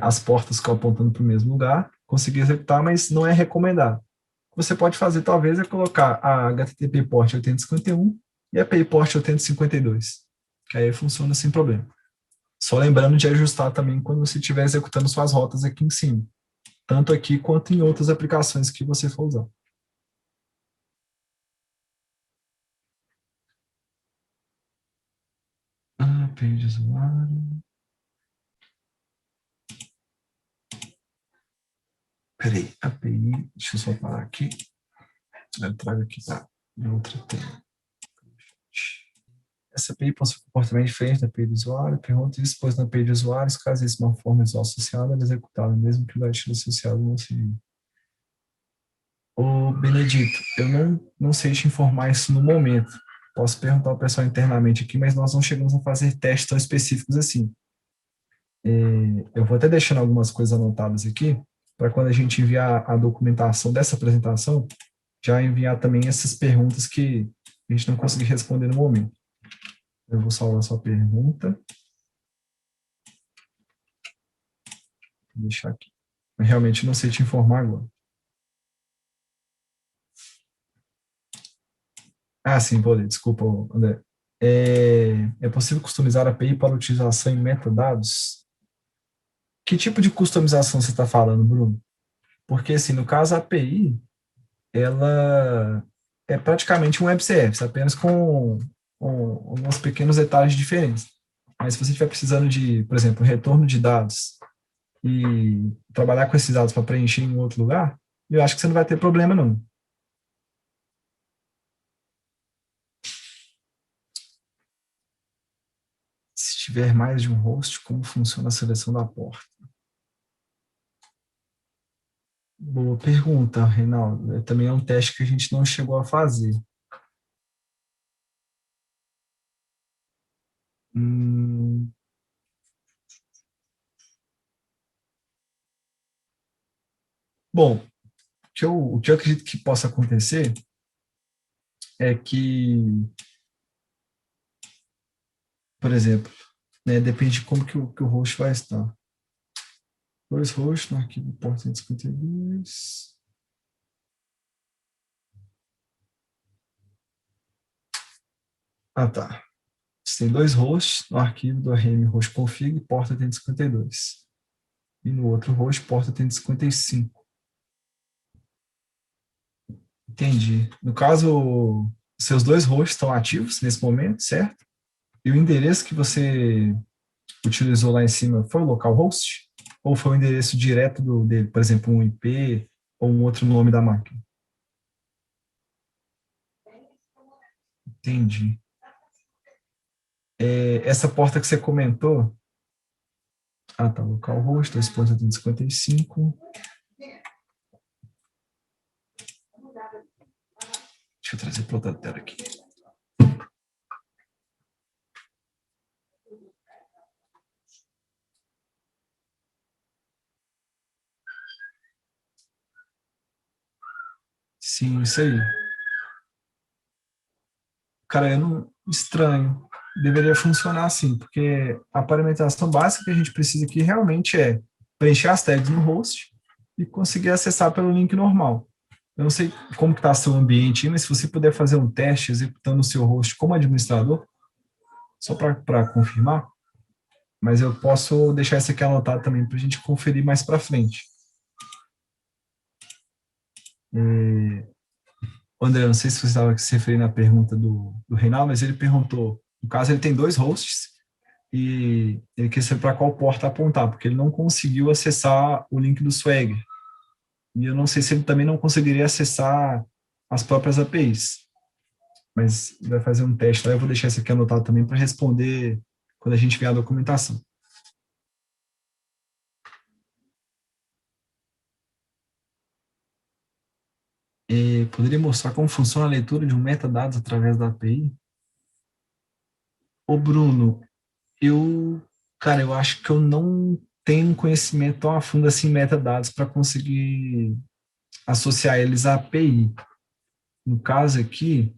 as portas apontando para o mesmo lugar, consegui executar, mas não é recomendado. O que você pode fazer, talvez, é colocar a HTTP port 8051 e a API port 8052, que aí funciona sem problema. Só lembrando de ajustar também quando você estiver executando suas rotas aqui em cima, tanto aqui quanto em outras aplicações que você for usar. API de usuário. Peraí, API, deixa eu só parar aqui. Eu trago aqui para outra tela. Essa API possui um comportamento diferente da API do usuário. Pergunta isso, pois na API de usuários, caso exista uma forma visual associada, ela é executável, mesmo que o gatilho associado não seja. Ô, Benedito, eu não sei te informar isso no momento. Posso perguntar ao pessoal internamente aqui, mas nós não chegamos a fazer testes tão específicos assim. Eu vou até deixando algumas coisas anotadas aqui, para quando a gente enviar a documentação dessa apresentação, já enviar também essas perguntas que a gente não conseguir responder no momento. Eu vou salvar a sua pergunta. Vou deixar aqui. Eu realmente não sei te informar agora. Sim, vou ler. Desculpa, André. É possível customizar a API para utilização em metadados? Que tipo de customização você está falando, Bruno? Porque, assim, no caso, a API, ela é praticamente um web service, apenas com alguns pequenos detalhes diferentes. Mas se você estiver precisando de, por exemplo, retorno de dados e trabalhar com esses dados para preencher em outro lugar, eu acho que você não vai ter problema, não. Se tiver mais de um host, como funciona a seleção da porta? Boa pergunta, Reinaldo. Também é um teste que a gente não chegou a fazer. Hum, bom, o que eu acredito que possa acontecer é que, por exemplo, né, depende de como que o host vai estar. Dois hosts no arquivo porta 152. Ah, tá. Você tem dois hosts no arquivo do RM host config porta 152. E no outro host porta 155. Entendi. No caso, seus dois hosts estão ativos nesse momento, certo? E o endereço que você utilizou lá em cima foi o localhost? Ou foi o endereço direto dele, por exemplo, um IP ou um outro nome da máquina? Entendi. Essa porta que você comentou, ah, tá, localhost 2.155. Deixa eu trazer para outra tela aqui. Sim, isso aí. Cara, eu não estranho. Deveria funcionar assim, porque a parametrização básica que a gente precisa aqui realmente é preencher as tags no host e conseguir acessar pelo link normal. Eu não sei como está seu ambiente, mas se você puder fazer um teste executando o seu host como administrador, só para confirmar, mas eu posso deixar isso aqui anotado também para a gente conferir mais para frente. André, não sei se você estava se referindo à pergunta do Reinaldo, mas ele perguntou, no caso ele tem dois hosts, e ele quer saber para qual porta apontar, porque ele não conseguiu acessar o link do Swagger. E eu não sei se ele também não conseguiria acessar as próprias APIs. Mas vai fazer um teste lá, eu vou deixar isso aqui anotado também para responder quando a gente ver a documentação. Poderia mostrar como funciona a leitura de um metadados através da API? Ô, Bruno, eu, cara, eu acho que eu não tenho um conhecimento tão a fundo assim em metadados para conseguir associar eles à API. No caso aqui,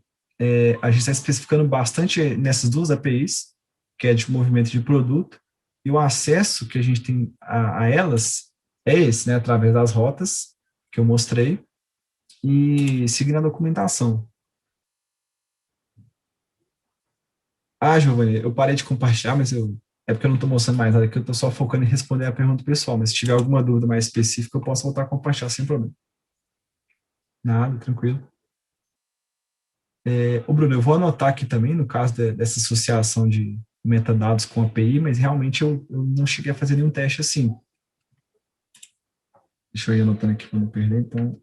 a gente está especificando bastante nessas duas APIs, que é de movimento de produto, e o acesso que a gente tem a elas é esse, né, através das rotas que eu mostrei, e seguindo a documentação. Ah, Giovanni, eu parei de compartilhar, mas é porque eu não estou mostrando mais nada aqui, eu estou só focando em responder a pergunta pessoal, mas se tiver alguma dúvida mais específica, eu posso voltar a compartilhar sem problema. Nada, tranquilo. Ô Bruno, eu vou anotar aqui também, no caso dessa associação de metadados com API, mas realmente eu não cheguei a fazer nenhum teste assim. Deixa eu ir anotando aqui para não perder, então.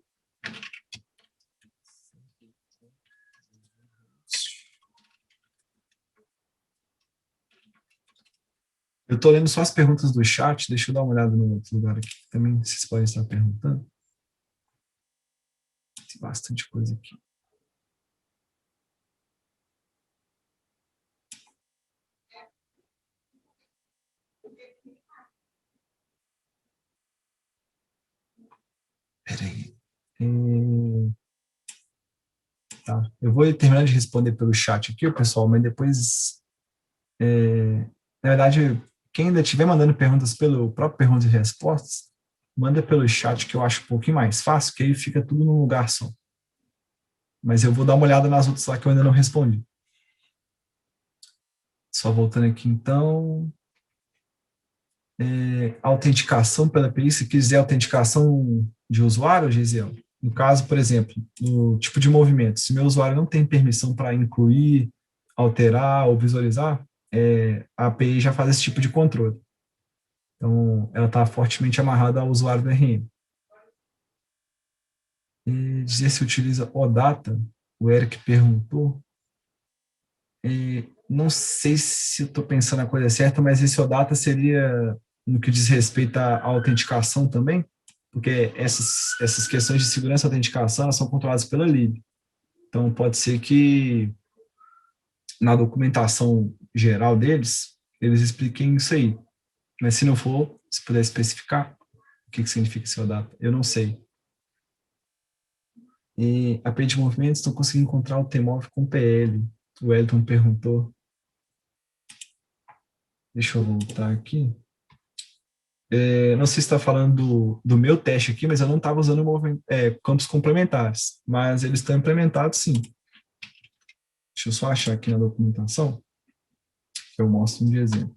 Eu estou lendo só as perguntas do chat, deixa eu dar uma olhada no outro lugar aqui, também vocês podem estar perguntando. Tem bastante coisa aqui. Peraí. Tá. Eu vou terminar de responder pelo chat aqui, pessoal, mas depois, na verdade, quem ainda estiver mandando perguntas pelo próprio perguntas e respostas, manda pelo chat que eu acho um pouquinho mais fácil, que aí fica tudo num lugar só. Mas eu vou dar uma olhada nas outras lá que eu ainda não respondi. Só voltando aqui, então. Autenticação pela API, se quiser autenticação de usuário, Gisele, no caso, por exemplo, no tipo de movimento, se meu usuário não tem permissão para incluir, alterar ou visualizar, a API já faz esse tipo de controle. Então, ela está fortemente amarrada ao usuário do RM. E dizer se utiliza OData, o Eric perguntou. Não sei se eu estou pensando a coisa certa, mas esse OData seria no que diz respeito à autenticação também? porque essas questões de segurança e autenticação elas são controladas pela lib. Então, pode ser que na documentação geral deles, eles expliquem isso aí. Mas se não for, se puder especificar o que significa esse OData, eu não sei. E a API de movimentos, estou conseguindo encontrar o TMOV com PL. O Elton perguntou. Deixa eu voltar aqui. Não sei se está falando do meu teste aqui, mas eu não estava usando campos complementares. Mas eles estão implementados, sim. Deixa eu só achar aqui na documentação, que eu mostro um de exemplo.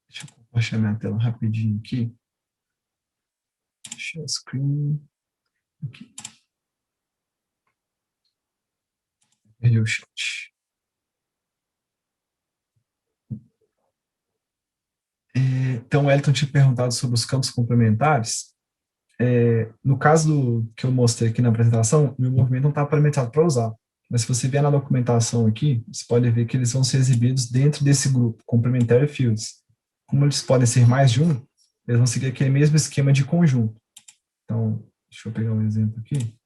Deixa eu compartilhar minha tela rapidinho aqui. Share screen. Aqui. Perdi o chat. Então, o Elton tinha perguntado sobre os campos complementares. No caso que eu mostrei aqui na apresentação, meu movimento não está parametrizado para usar. Mas se você vier na documentação aqui, você pode ver que eles vão ser exibidos dentro desse grupo, Complementary Fields. Como eles podem ser mais de um, eles vão seguir aquele mesmo esquema de conjunto. Então, deixa eu pegar um exemplo aqui.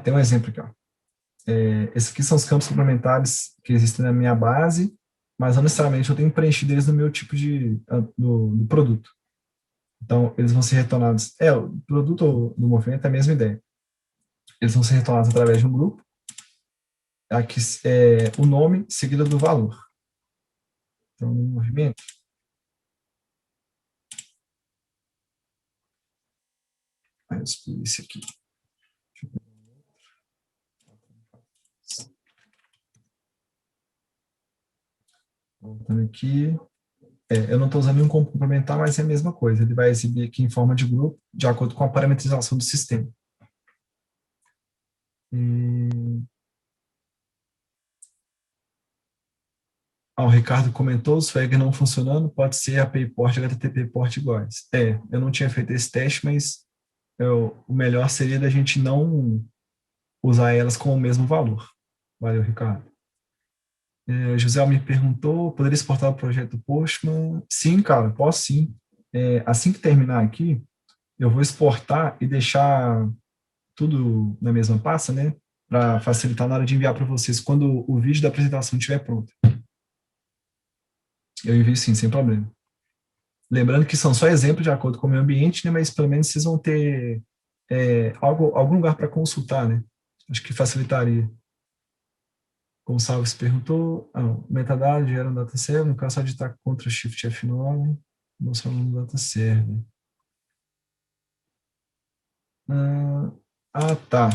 Tem um exemplo aqui. Ó. Esses aqui são os campos complementares que existem na minha base, mas não necessariamente eu tenho preenchido eles no meu tipo do produto. Então, eles vão ser retornados. O produto do movimento é a mesma ideia. Eles vão ser retornados através de um grupo. Aqui é o nome seguido do valor. Então, no movimento. Eu excluí esse aqui. Voltando aqui. Eu não estou usando nenhum campo complementar, mas é a mesma coisa. Ele vai exibir aqui em forma de grupo, de acordo com a parametrização do sistema. O Ricardo comentou, os Swagger não funcionando, pode ser API Port e HTTP Port iguais. Eu não tinha feito esse teste, mas o melhor seria da gente não usar elas com o mesmo valor. Valeu, Ricardo. José me perguntou, poderia exportar o projeto Postman? Sim, cara, posso sim. Assim que terminar aqui, eu vou exportar e deixar tudo na mesma pasta, né? Para facilitar na hora de enviar para vocês quando o vídeo da apresentação estiver pronto. Eu envio sim, sem problema. Lembrando que são só exemplos de acordo com o meio ambiente, né? Mas pelo menos vocês vão ter algum lugar para consultar, né? Acho que facilitaria. Gonçalves perguntou, metadata gera um data server, no caso só digitar Ctrl Shift F9, mostrar no data server. Tá.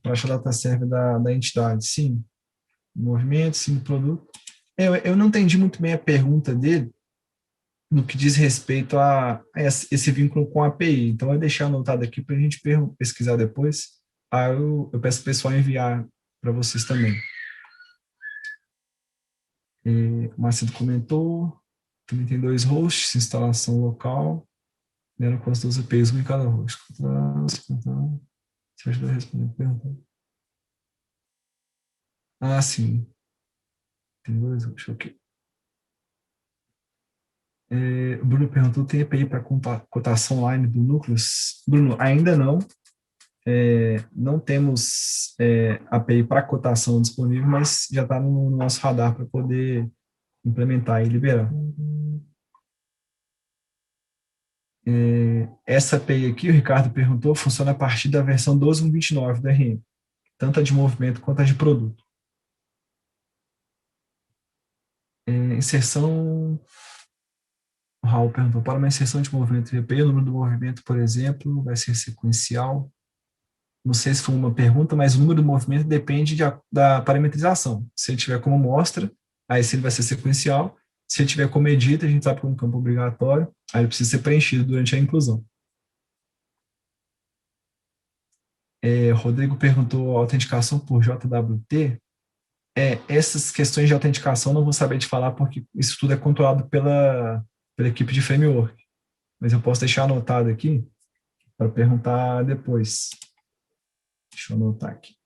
Baixa data server da entidade, sim. Movimento, sim, produto. Eu não entendi muito bem a pergunta dele no que diz respeito a esse vínculo com a API. Então, eu deixei anotado aqui para a gente pesquisar depois. Eu peço o pessoal enviar para vocês também. O Marcelo comentou, também tem 2 hosts, instalação local, deram com as 2 APIs, um em cada host. Você ajuda a responder a pergunta? Sim. Tem 2 hosts, ok. O Bruno perguntou, tem API para cotação online do Núcleos? Bruno, ainda não. Não temos API para cotação disponível, mas já está no nosso radar para poder implementar e liberar. Essa API aqui, o Ricardo perguntou, funciona a partir da versão 12.129 do RM, tanto a de movimento quanto a de produto. Inserção... O Raul perguntou, para uma inserção de movimento API, o número do movimento, por exemplo, vai ser sequencial. Não sei se foi uma pergunta, mas o número do movimento depende da parametrização. Se ele tiver como mostra, aí sim ele vai ser sequencial. Se ele tiver como edita, a gente sabe que é um campo obrigatório, aí ele precisa ser preenchido durante a inclusão. Rodrigo perguntou autenticação por JWT. Essas questões de autenticação não vou saber te falar porque isso tudo é controlado pela equipe de framework. Mas eu posso deixar anotado aqui para perguntar depois. Deixa eu anotar aqui.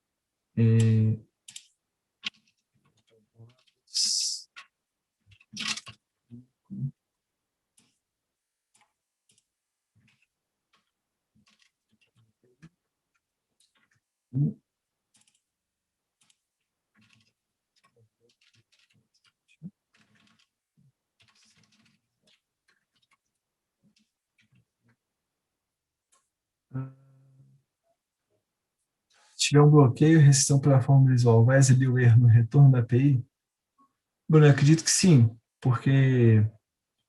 Se tiver um bloqueio, restrição pela forma visual, vai exibir o erro no retorno da API? Bruno, eu acredito que sim, porque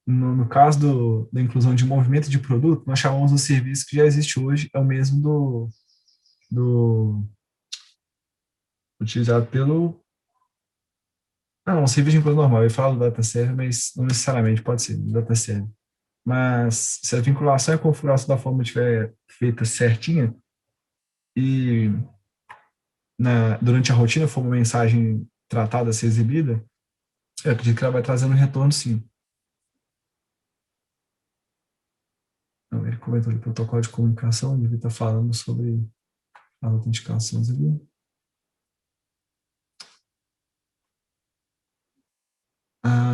no caso da inclusão de movimento de produto, nós chamamos o serviço que já existe hoje, é o mesmo do utilizado pelo... Não, o serviço de inclusão normal, eu falo do data server, mas não necessariamente pode ser do data server. Mas se a vinculação e a configuração da forma estiver feita certinha e durante a rotina for uma mensagem tratada a ser exibida, eu acredito que ela vai trazendo um retorno, sim. Não, ele comentou de protocolo de comunicação, ele está falando sobre as autenticações ali.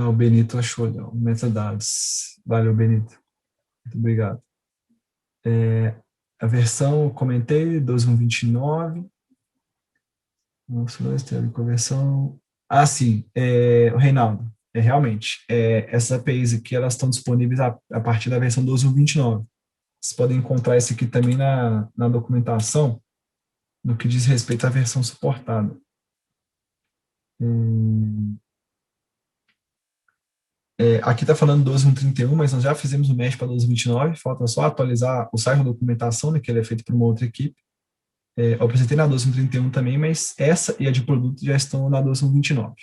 O Benito achou, ó, metadados. Valeu, Benito. Muito obrigado. A versão, eu comentei, 2129. Nossa, teve conversão. Sim, o Reinaldo. Realmente, essas APIs aqui, elas estão disponíveis a partir da versão 2129. Vocês podem encontrar isso aqui também na documentação, no que diz respeito à versão suportada. Aqui está falando 12.1.31, mas nós já fizemos o mesh para 12.29, falta só atualizar o site da documentação, né, que ele é feito por uma outra equipe. Eu apresentei na 12.1.31 também, mas essa e a de produto já estão na 12.1.29.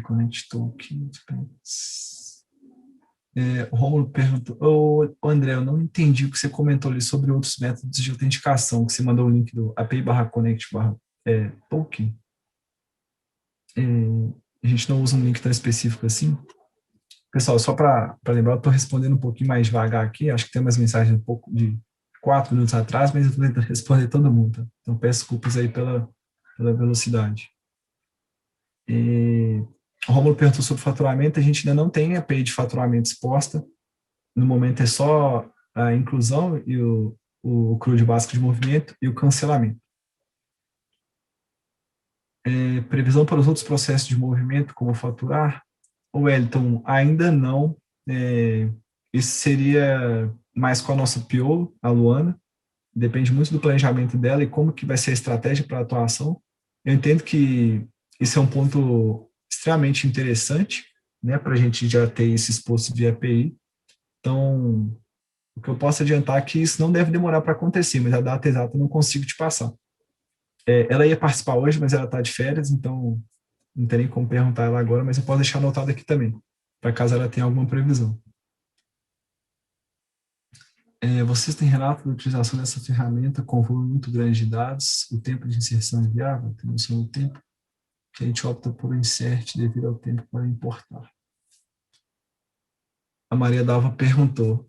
Connect Token. O Romulo perguntou, André, eu não entendi o que você comentou ali sobre outros métodos de autenticação, que você mandou o link do API/connect/token. A gente não usa um link tão específico assim. Pessoal, só para lembrar, eu estou respondendo um pouquinho mais devagar aqui, acho que tem umas mensagens um pouco de 4 minutos atrás, mas eu estou tentando responder todo mundo, tá? Então peço desculpas aí pela velocidade. O Romulo perguntou sobre faturamento, a gente ainda não tem a API de faturamento exposta, no momento é só a inclusão e o CRUD básico de movimento e o cancelamento. Previsão para os outros processos de movimento, como faturar? O Wellington, ainda não. Isso seria mais com a nossa PO, a Luana. Depende muito do planejamento dela e como que vai ser a estratégia para a atuação. Eu entendo que isso é um ponto extremamente interessante, né, para a gente já ter isso exposto via API. Então, o que eu posso adiantar é que isso não deve demorar para acontecer, mas a data exata eu não consigo te passar. Ela ia participar hoje, mas ela está de férias, então não tem nem como perguntar ela agora, mas eu posso deixar anotado aqui também, para caso ela tenha alguma previsão. Vocês têm relato da utilização dessa ferramenta com volume muito grande de dados, o tempo de inserção é viável? Tem noção do tempo? Que a gente opta por insert devido ao tempo para importar. A Maria Dalva perguntou.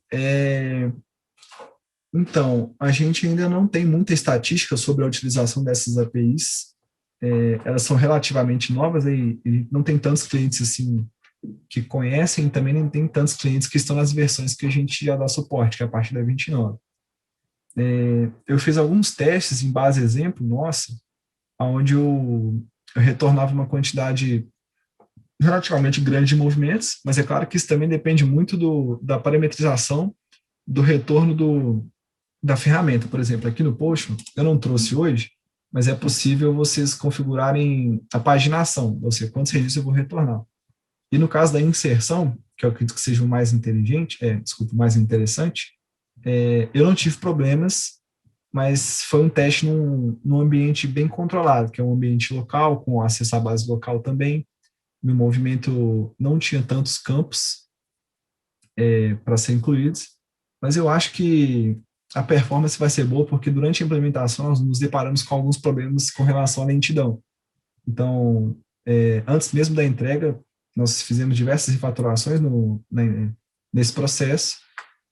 Então, a gente ainda não tem muita estatística sobre a utilização dessas APIs. Elas são relativamente novas e não tem tantos clientes assim que conhecem, também não tem tantos clientes que estão nas versões que a gente já dá suporte, que é a partir da 29. Eu fiz alguns testes em base exemplo, nossa, onde eu retornava uma quantidade relativamente grande de movimentos, mas é claro que isso também depende muito da parametrização do retorno da ferramenta. Por exemplo, aqui no Potion, eu não trouxe hoje, mas é possível vocês configurarem a paginação, ou seja, quantos registros eu vou retornar. E no caso da inserção, que eu acredito que seja o mais inteligente, mais interessante, eu não tive problemas, mas foi um teste num ambiente bem controlado, que é um ambiente local, com acesso à base local também. no movimento não tinha tantos campos para ser incluídos, mas eu acho que a performance vai ser boa porque durante a implementação nós nos deparamos com alguns problemas com relação à lentidão. Então, antes mesmo da entrega, nós fizemos diversas refatorações nesse processo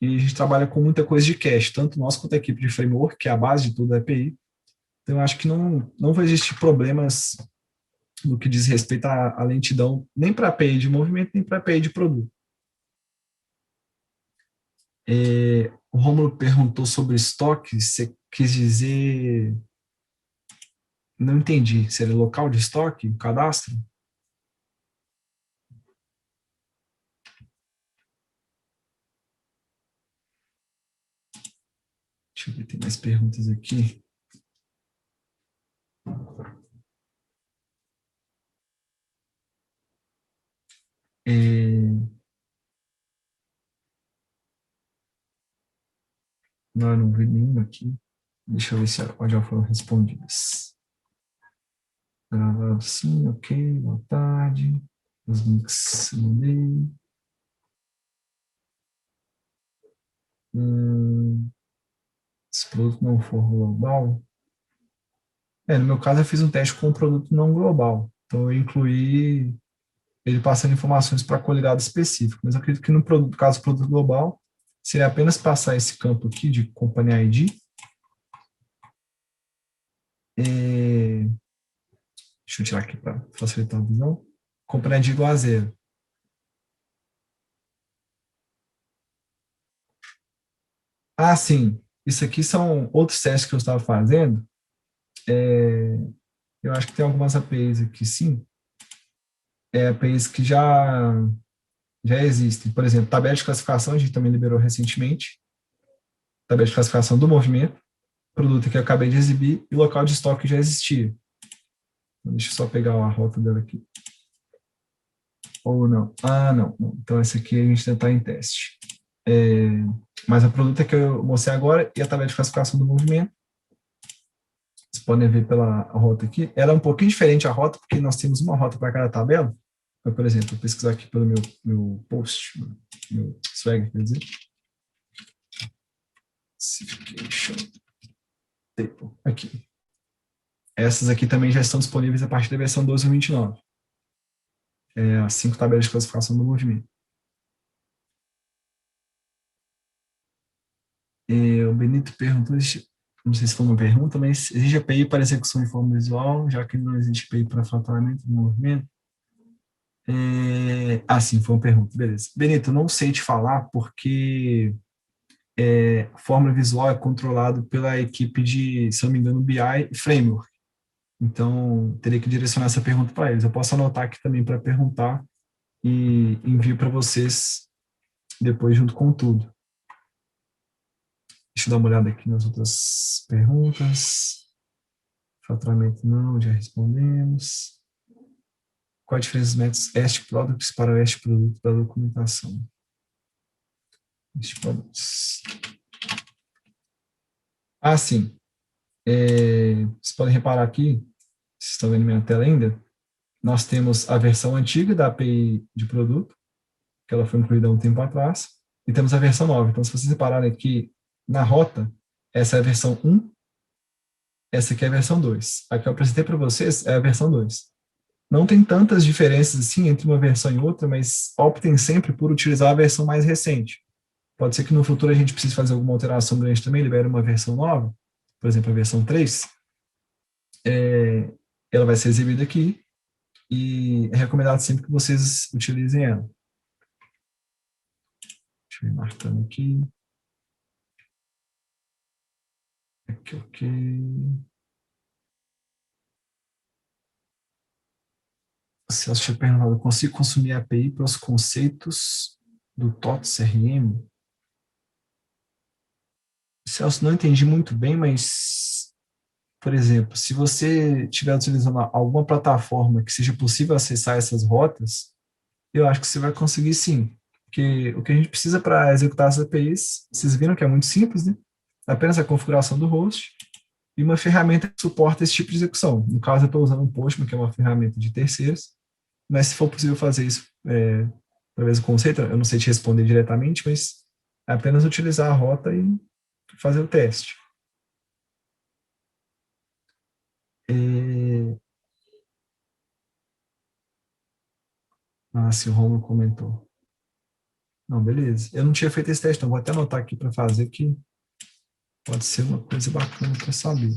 e a gente trabalha com muita coisa de cache, tanto nós quanto a equipe de framework, que é a base de toda a API. Então, eu acho que não vai existir problemas no que diz respeito à lentidão, nem para a API de movimento, nem para a API de produto. O Romulo perguntou sobre estoque, você quis dizer... Não entendi, seria local de estoque, cadastro? Deixa eu ver, tem mais perguntas aqui. Não, eu não vi nenhuma aqui. Deixa eu ver se já foram respondidas. Gravado sim, ok, boa tarde. Os links eu mandei. Se o produto não for global. No meu caso, eu fiz um teste com um produto não global. Então, eu incluí ele passando informações para coligado específico. Mas eu acredito que no caso do produto global, seria apenas passar esse campo aqui de Company ID. Deixa eu tirar aqui para facilitar a visão. Company ID igual a 0. Ah, sim. Isso aqui são outros testes que eu estava fazendo. Eu acho que tem algumas APIs aqui, sim. APIs que já existem. Por exemplo, tabela de classificação, a gente também liberou recentemente. Tabela de classificação do movimento, produto que eu acabei de exibir e local de estoque já existia. Então, deixa eu só pegar a rota dela aqui. Ou não. Ah, não. Então, esse aqui a gente ainda está em teste. Mas a produto que eu mostrei agora e a tabela de classificação do movimento, vocês podem ver pela rota aqui. Ela é um pouquinho diferente a rota, porque nós temos uma rota para cada tabela. Então, por exemplo, vou pesquisar aqui pelo meu post, meu swag, quer dizer. Classification Table. Aqui. Essas aqui também já estão disponíveis a partir da versão 12.29. As 5 tabelas de classificação do movimento. O Benito perguntou, não sei se foi uma pergunta, mas existe API para execução em forma visual, já que não existe API para faturamento do movimento? Sim, foi uma pergunta, beleza. Benito, não sei te falar porque forma visual é controlado pela equipe de, se não me engano, BI e Framework. Então, teria que direcionar essa pergunta para eles. Eu posso anotar aqui também para perguntar e envio para vocês depois junto com tudo. Deixa eu dar uma olhada aqui nas outras perguntas. Faturamento não, já respondemos. Qual a diferença dos métodos EST Products para o EST Produto da documentação? EST Products. Sim. Vocês podem reparar aqui, vocês estão vendo minha tela ainda, nós temos a versão antiga da API de produto, que ela foi incluída há um tempo atrás, e temos a versão nova. Então, se vocês repararem aqui na rota, essa é a versão 1, essa aqui é a versão 2. A que eu apresentei para vocês é a versão 2. Não tem tantas diferenças assim entre uma versão e outra, mas optem sempre por utilizar a versão mais recente. Pode ser que no futuro a gente precise fazer alguma alteração grande também, libere uma versão nova, por exemplo, a versão 3. Ela vai ser exibida aqui e é recomendado sempre que vocês utilizem ela. Deixa eu ir marcando aqui. Aqui, ok. O Celso tinha perguntado, eu consigo consumir a API para os conceitos do TOTS CRM? Celso, não entendi muito bem, mas, por exemplo, se você estiver utilizando alguma plataforma que seja possível acessar essas rotas, eu acho que você vai conseguir sim. Porque o que a gente precisa para executar essas APIs, vocês viram que é muito simples, né? Apenas a configuração do host e uma ferramenta que suporta esse tipo de execução. No caso, eu estou usando o Postman, que é uma ferramenta de terceiros, mas se for possível fazer isso através do conceito, eu não sei te responder diretamente, mas é apenas utilizar a rota e fazer o teste. E... Ah, se o Romulo comentou. Não, beleza. Eu não tinha feito esse teste, não. Vou até anotar aqui para fazer, que pode ser uma coisa bacana para saber.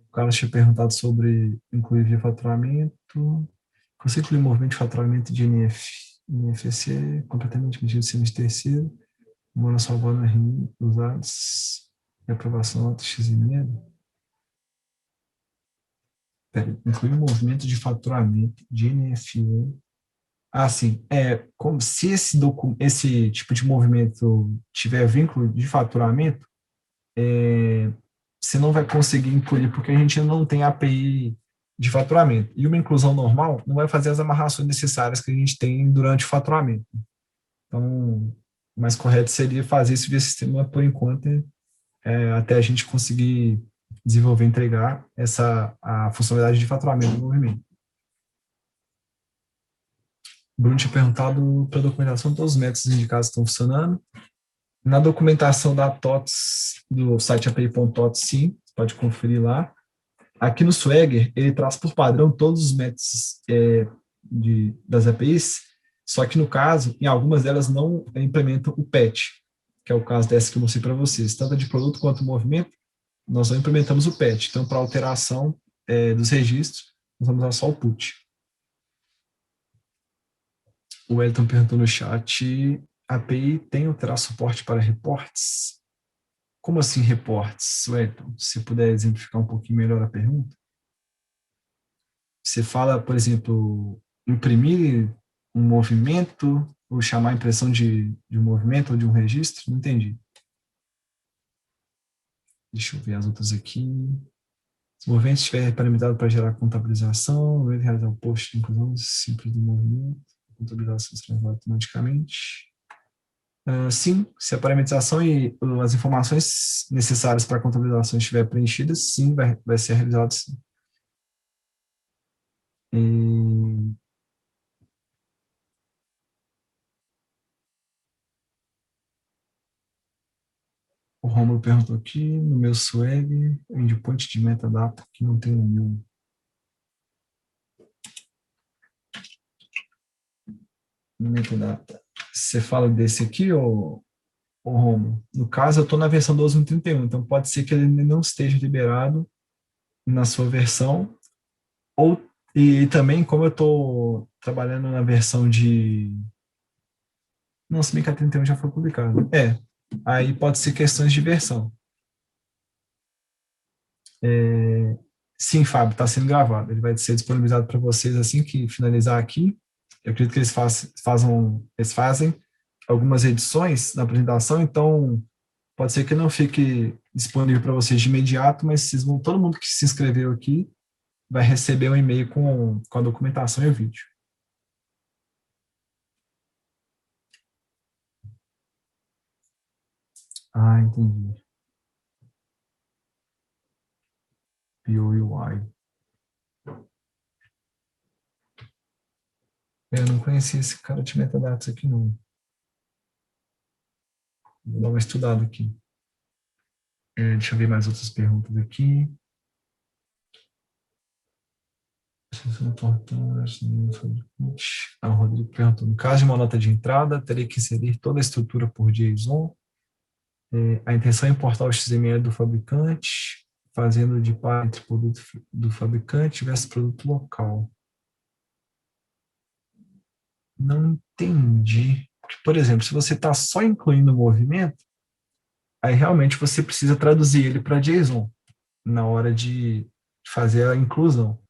O Carlos tinha perguntado sobre incluir via faturamento. Você inclui movimento de faturamento de NFC completamente medido sem de terceiro, mora salvando RI, usados e aprovação nota XML. Inclui o movimento de faturamento de NFE. Ah, sim. Como se esse tipo de movimento tiver vínculo de faturamento, você não vai conseguir incluir, porque a gente não tem API de faturamento. E uma inclusão normal não vai fazer as amarrações necessárias que a gente tem durante o faturamento. Então, o mais correto seria fazer isso via sistema por enquanto, até a gente conseguir desenvolver e entregar a funcionalidade de faturamento do movimento. O Bruno tinha perguntado para a documentação, todos os métodos indicados estão funcionando. Na documentação da TOTS, do site api.tots, sim, você pode conferir lá. Aqui no Swagger, ele traz por padrão todos os métodos das APIs, só que no caso, em algumas delas não implementam o patch, que é o caso dessa que eu mostrei para vocês. Tanto de produto quanto movimento, nós não implementamos o patch. Então, para alteração dos registros, nós vamos usar só o put. O Elton perguntou no chat, a API tem ou terá suporte para reportes? Como assim reportes, Wellington? Se você puder exemplificar um pouquinho melhor a pergunta. Você fala, por exemplo, imprimir um movimento ou chamar a impressão de um movimento ou de um registro? Não entendi. Deixa eu ver as outras aqui. Se o movimento estiver parametrado para gerar contabilização, vai realizar o post de inclusão simples do movimento, a contabilização se transforma automaticamente. Sim, se a parametrização e as informações necessárias para a contabilização estiver preenchidas, sim, vai ser realizado sim. E o Romulo perguntou aqui, no meu swag, o endpoint de metadata que não tem no meu. Metadata. Você fala desse aqui, ou Romulo? No caso, eu estou na versão 12.1.31, então pode ser que ele não esteja liberado na sua versão, e também, como eu estou trabalhando na versão de... Não, se bem que a 31 já foi publicado. Aí pode ser questões de versão. Sim, Fábio, está sendo gravado. Ele vai ser disponibilizado para vocês assim que finalizar aqui. Eu acredito que eles fazem algumas edições na apresentação, então pode ser que não fique disponível para vocês de imediato, mas todo mundo que se inscreveu aqui vai receber um e-mail com a documentação e o vídeo. Ah, entendi. POUI. Eu não conhecia esse cara de metadados aqui, não. Vou dar uma estudada aqui. Deixa eu ver mais outras perguntas aqui. O Rodrigo perguntou, no caso de uma nota de entrada, teria que inserir toda a estrutura por JSON. A intenção é importar o XML do fabricante, fazendo de par entre produto do fabricante versus produto local. Não entendi. Por exemplo, se você está só incluindo o movimento, aí realmente você precisa traduzir ele para JSON na hora de fazer a inclusão.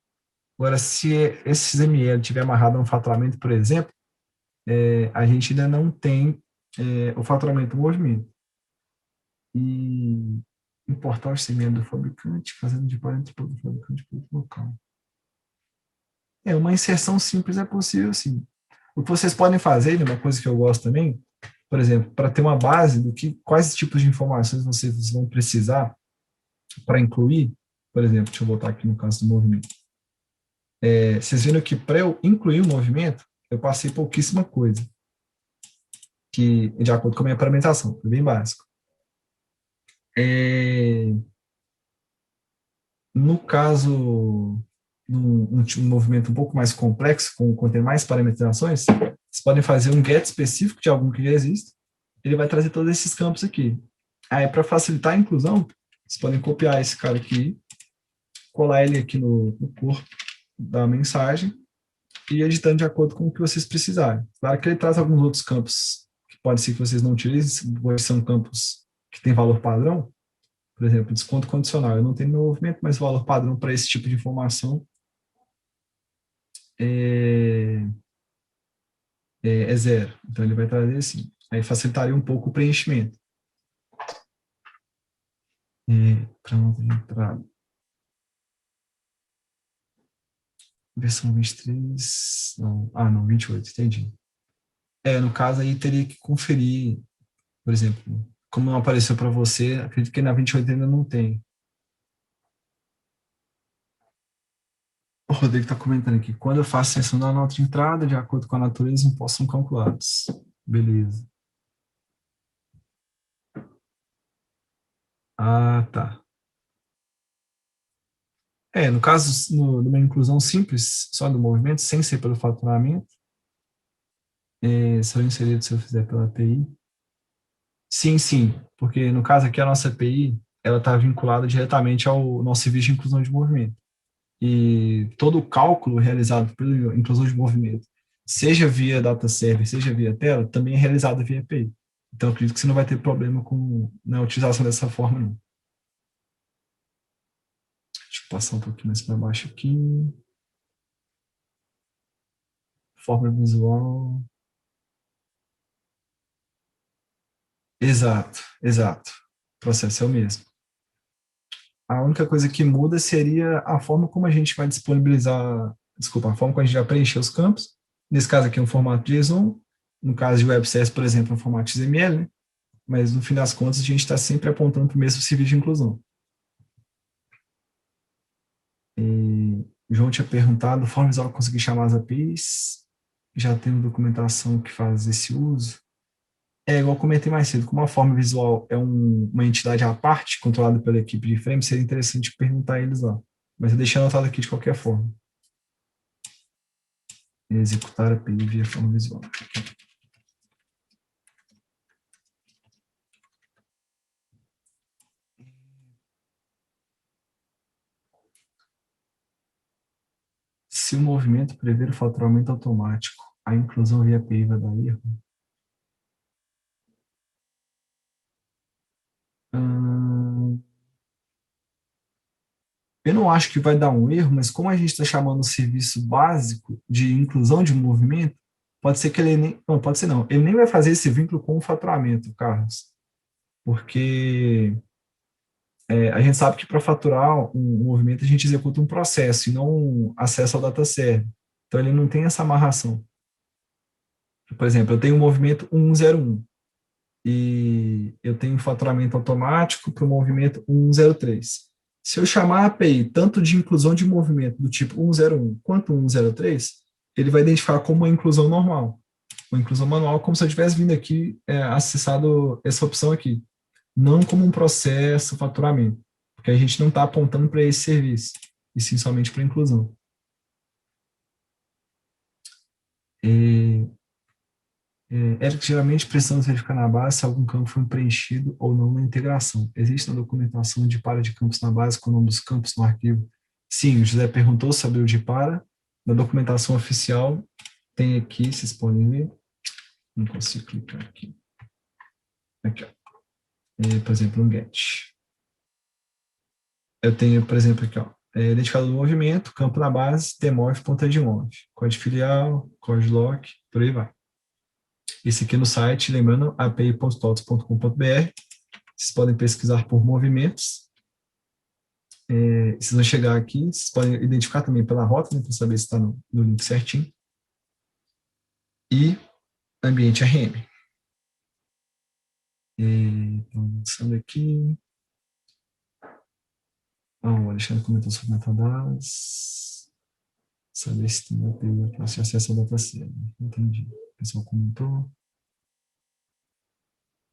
Agora, se esse XML estiver amarrado a um faturamento, por exemplo, a gente ainda não tem o faturamento do movimento. E importar o XML do fabricante, fazendo de parênteses do fabricante para o local. Uma inserção simples é possível, sim. O que vocês podem fazer, uma coisa que eu gosto também, por exemplo, para ter uma base quais tipos de informações vocês vão precisar para incluir, por exemplo, deixa eu voltar aqui no caso do movimento. Vocês viram que para eu incluir o movimento, eu passei pouquíssima coisa, que de acordo com a minha parametrização, foi bem básico. No caso, um movimento um pouco mais complexo, contém mais parametrizações, vocês podem fazer um get específico de algum que já existe, ele vai trazer todos esses campos aqui. Aí, para facilitar a inclusão, vocês podem copiar esse cara aqui, colar ele aqui no corpo da mensagem e ir editando de acordo com o que vocês precisarem. Claro que ele traz alguns outros campos que pode ser que vocês não utilizem, pois são campos que têm valor padrão. Por exemplo, desconto condicional. Eu não tenho meu movimento, mas o valor padrão para esse tipo de informação é, é zero. Então, ele vai trazer assim. Aí facilitaria um pouco o preenchimento. Para nota de entrada. Versão 23. Não, 28, entendi. No caso aí teria que conferir, por exemplo, como não apareceu para você, acredito que na 28 ainda não tem. O Rodrigo está comentando aqui. Quando eu faço a sessão da nota de entrada, de acordo com a natureza, impostos são calculados. Beleza. Ah, tá. No caso, numa inclusão simples, só do movimento, sem ser pelo faturamento, se eu inserir, se eu fizer pela API. Sim, sim, porque no caso aqui a nossa API, ela está vinculada diretamente ao nosso serviço de inclusão de movimento. E todo o cálculo realizado pela inclusão de movimento, seja via data server, seja via tela, também é realizado via API. Então, eu acredito que você não vai ter problema com a utilização dessa forma, não. Deixa eu passar um pouquinho mais para baixo aqui. Forma visual. Exato, exato. O processo é o mesmo. A única coisa que muda seria a forma como a gente vai disponibilizar, desculpa, a forma como a gente vai preencher os campos. Nesse caso aqui, um formato JSON. No caso de WebCS, por exemplo, um formato XML, né? Mas no fim das contas, a gente está sempre apontando para o mesmo serviço de inclusão. E o João tinha perguntado, forma visual conseguir chamar as APIs, já tem documentação que faz esse uso. Igual eu comentei mais cedo, como a forma visual é uma entidade à parte, controlada pela equipe de frame, seria interessante perguntar a eles lá. Mas eu deixei anotado aqui de qualquer forma. Executar a API via forma visual. Se o movimento prever o faturamento automático, a inclusão via API vai dar erro? Eu não acho que vai dar um erro, mas como a gente está chamando o serviço básico de inclusão de movimento, pode ser que ele nem. Não, pode ser não. Ele nem vai fazer esse vínculo com o faturamento, Carlos. Porque a gente sabe que para faturar um movimento a gente executa um processo e não um acesso ao data server. Então ele não tem essa amarração. Por exemplo, eu tenho um movimento 101 e eu tenho um faturamento automático para o movimento 103. Se eu chamar a API tanto de inclusão de movimento do tipo 101 quanto 103, ele vai identificar como uma inclusão normal. Uma inclusão manual, como se eu tivesse vindo aqui, acessado essa opção aqui. Não como um processo faturamento, porque a gente não está apontando para esse serviço, e sim somente para inclusão. Eric, geralmente precisamos verificar na base se algum campo foi preenchido ou não na integração. Existe na documentação de para de campos na base com o nome dos campos no arquivo? Sim, o José perguntou sobre o de para. Na documentação oficial tem aqui, vocês podem ver. Não consigo clicar aqui. Aqui, ó. Por exemplo, um get. Eu tenho, por exemplo, aqui, ó. Identificador do movimento, campo na base, demorph, ponta de morph. Código filial, código lock, por aí vai. Esse aqui no site, lembrando, api.totos.com.br. Vocês podem pesquisar por movimentos. Vocês vão chegar aqui, vocês podem identificar também pela rota, né, para saber se está no link certinho. E ambiente RM. Estou avançando aqui. O Alexandre comentou sobre metadados. Saber se tem API para acesso ao dataset. Entendi. O pessoal comentou.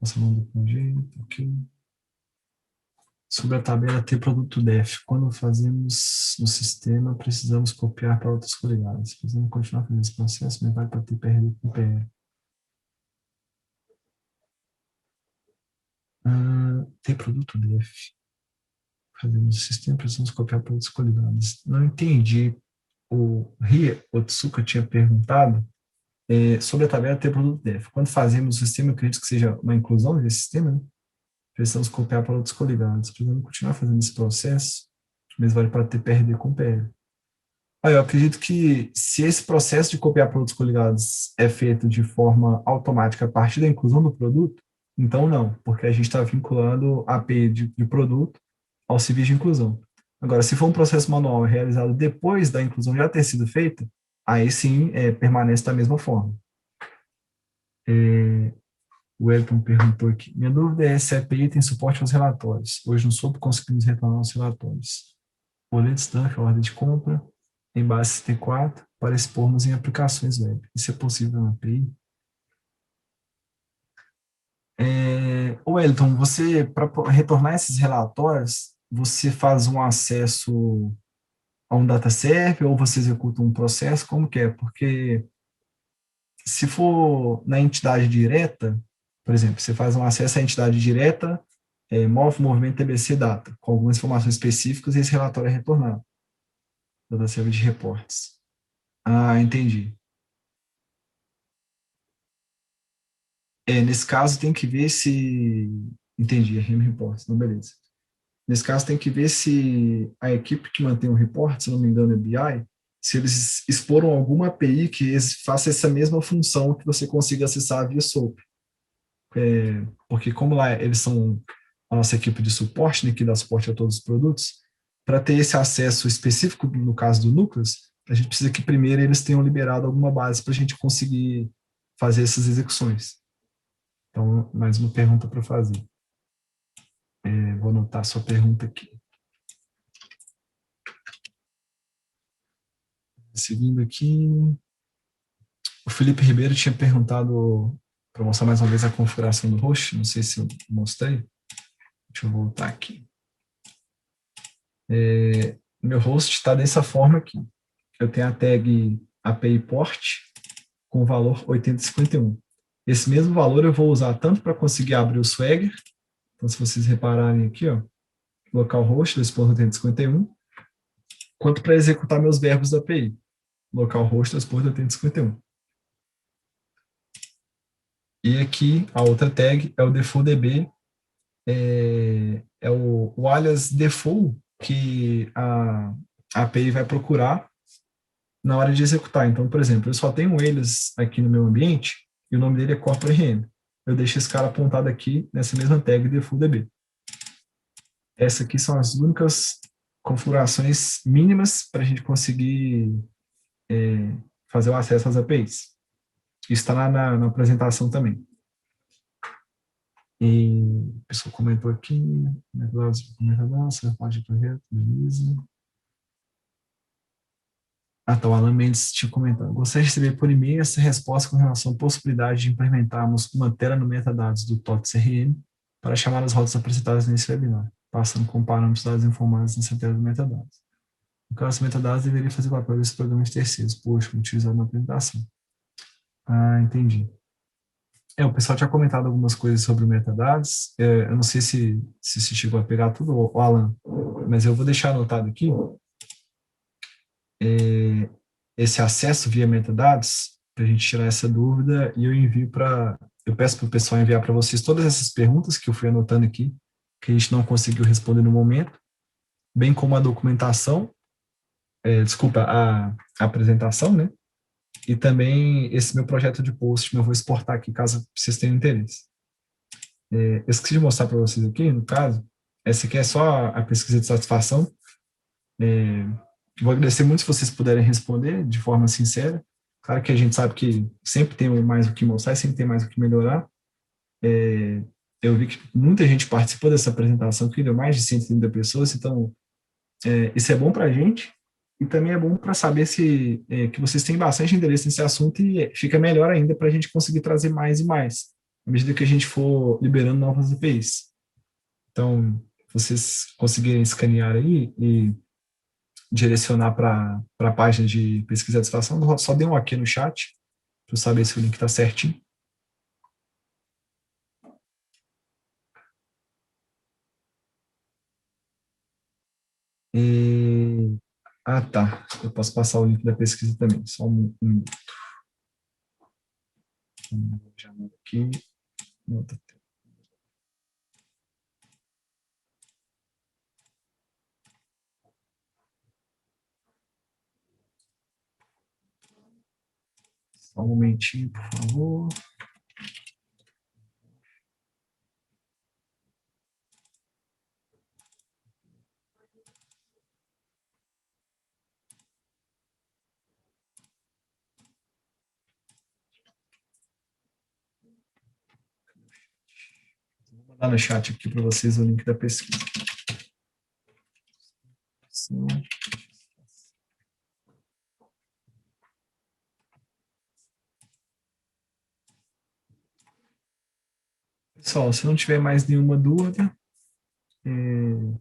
Nossa, nome do projeto, ok. Sobre a tabela T produto def, quando fazemos no sistema, precisamos copiar para outros coligados. Precisamos continuar fazendo esse processo, mas vai para TPR com PR. T produto def. Fazemos no sistema, precisamos copiar para outros coligados. Não entendi. O Ria Otsuka tinha perguntado sobre a tabela T produto def. Quando fazemos o sistema, eu acredito que seja uma inclusão desse sistema, né? Precisamos copiar para outros coligados. Precisamos continuar fazendo esse processo, mas vale para TPRD com PL. Eu acredito que se esse processo de copiar para outros coligados é feito de forma automática a partir da inclusão do produto, então não, porque a gente está vinculando a API de produto ao civis de inclusão. Agora, se for um processo manual realizado depois da inclusão já ter sido feita, aí sim permanece da mesma forma. O Elton perguntou aqui. Minha dúvida é se a API tem suporte aos relatórios. Hoje no SOP conseguimos retornar os relatórios. Boleto stamp, ordem de compra, em base T4, para expormos em aplicações web. Isso é possível na API? Elton, você, para retornar esses relatórios, você faz um acesso a um data server ou você executa um processo? Como que é? Porque se for na entidade direta, por exemplo, você faz um acesso à entidade direta, move movimento TBC data, com algumas informações específicas e esse relatório é retornado, data server de reportes. Entendi. Nesse caso tem que ver se... Entendi, é RM Reports, não, beleza. Nesse caso tem que ver se a equipe que mantém o report, se não me engano é BI, se eles exporam alguma API que faça essa mesma função que você consiga acessar via SOAP. Porque como lá eles são a nossa equipe de suporte, né, que dá suporte a todos os produtos, para ter esse acesso específico, no caso do Núcleos, a gente precisa que primeiro eles tenham liberado alguma base para a gente conseguir fazer essas execuções. Então, mais uma pergunta para fazer. Vou anotar a sua pergunta aqui. Seguindo aqui, o Felipe Ribeiro tinha perguntado para mostrar mais uma vez a configuração do host, não sei se eu mostrei. Deixa eu voltar aqui. Meu host está dessa forma aqui. Eu tenho a tag API port com o valor 8051. Esse mesmo valor eu vou usar tanto para conseguir abrir o Swagger, então se vocês repararem aqui, ó, localhost 2.851, quanto para executar meus verbos da API, localhost 2.851. E aqui a outra tag é o defaultDB, é o alias default que a API vai procurar na hora de executar. Então, por exemplo, eu só tenho um alias aqui no meu ambiente e o nome dele é corporate.rm. Eu deixo esse cara apontado aqui nessa mesma tag defaultDB. Essas aqui são as únicas configurações mínimas para a gente conseguir fazer o acesso às APIs. Isso está na apresentação também. E a pessoa comentou aqui, comentador, parte de projeto, beleza. Então, o Alan Mendes tinha comentado. Gostaria de receber por e-mail essa resposta com relação à possibilidade de implementarmos uma tela no metadados do TOT CRM para chamar as rotas apresentadas nesse webinar, passando com parâmetros dados informados nessa tela do metadados. No caso, os metadados deveriam fazer papel desse programa de terceiros, poxa, utilizado na apresentação. Entendi. O pessoal tinha comentado algumas coisas sobre metadados. Eu não sei se chegou a pegar tudo, o Alan, mas eu vou deixar anotado aqui. Esse acesso via metadados, para a gente tirar essa dúvida, e eu peço para o pessoal enviar para vocês todas essas perguntas que eu fui anotando aqui, que a gente não conseguiu responder no momento, bem como a documentação, a apresentação, né? E também esse meu projeto de post, eu vou exportar aqui, caso vocês tenham interesse. Eu esqueci de mostrar para vocês aqui, no caso, essa aqui é só a pesquisa de satisfação. Vou agradecer muito se vocês puderem responder de forma sincera. Claro que a gente sabe que sempre tem mais o que mostrar, sempre tem mais o que melhorar. Eu vi que muita gente participou dessa apresentação, que deu mais de 130 pessoas, então Isso é bom para a gente e também é bom para saber se que vocês têm bastante interesse nesse assunto e fica melhor ainda para a gente conseguir trazer mais e mais, à medida que a gente for liberando novas APIs. Então, vocês conseguirem escanear aí e direcionar para a página de pesquisa de satisfação, só dê um aqui no chat para eu saber se o link está certinho. E... Ah, tá. Eu posso passar o link da pesquisa também. Só um minuto. Já mando aqui. Só um momentinho, por favor. Vou mandar no chat aqui para vocês o link da pesquisa. Pessoal, se não tiver mais nenhuma dúvida, vou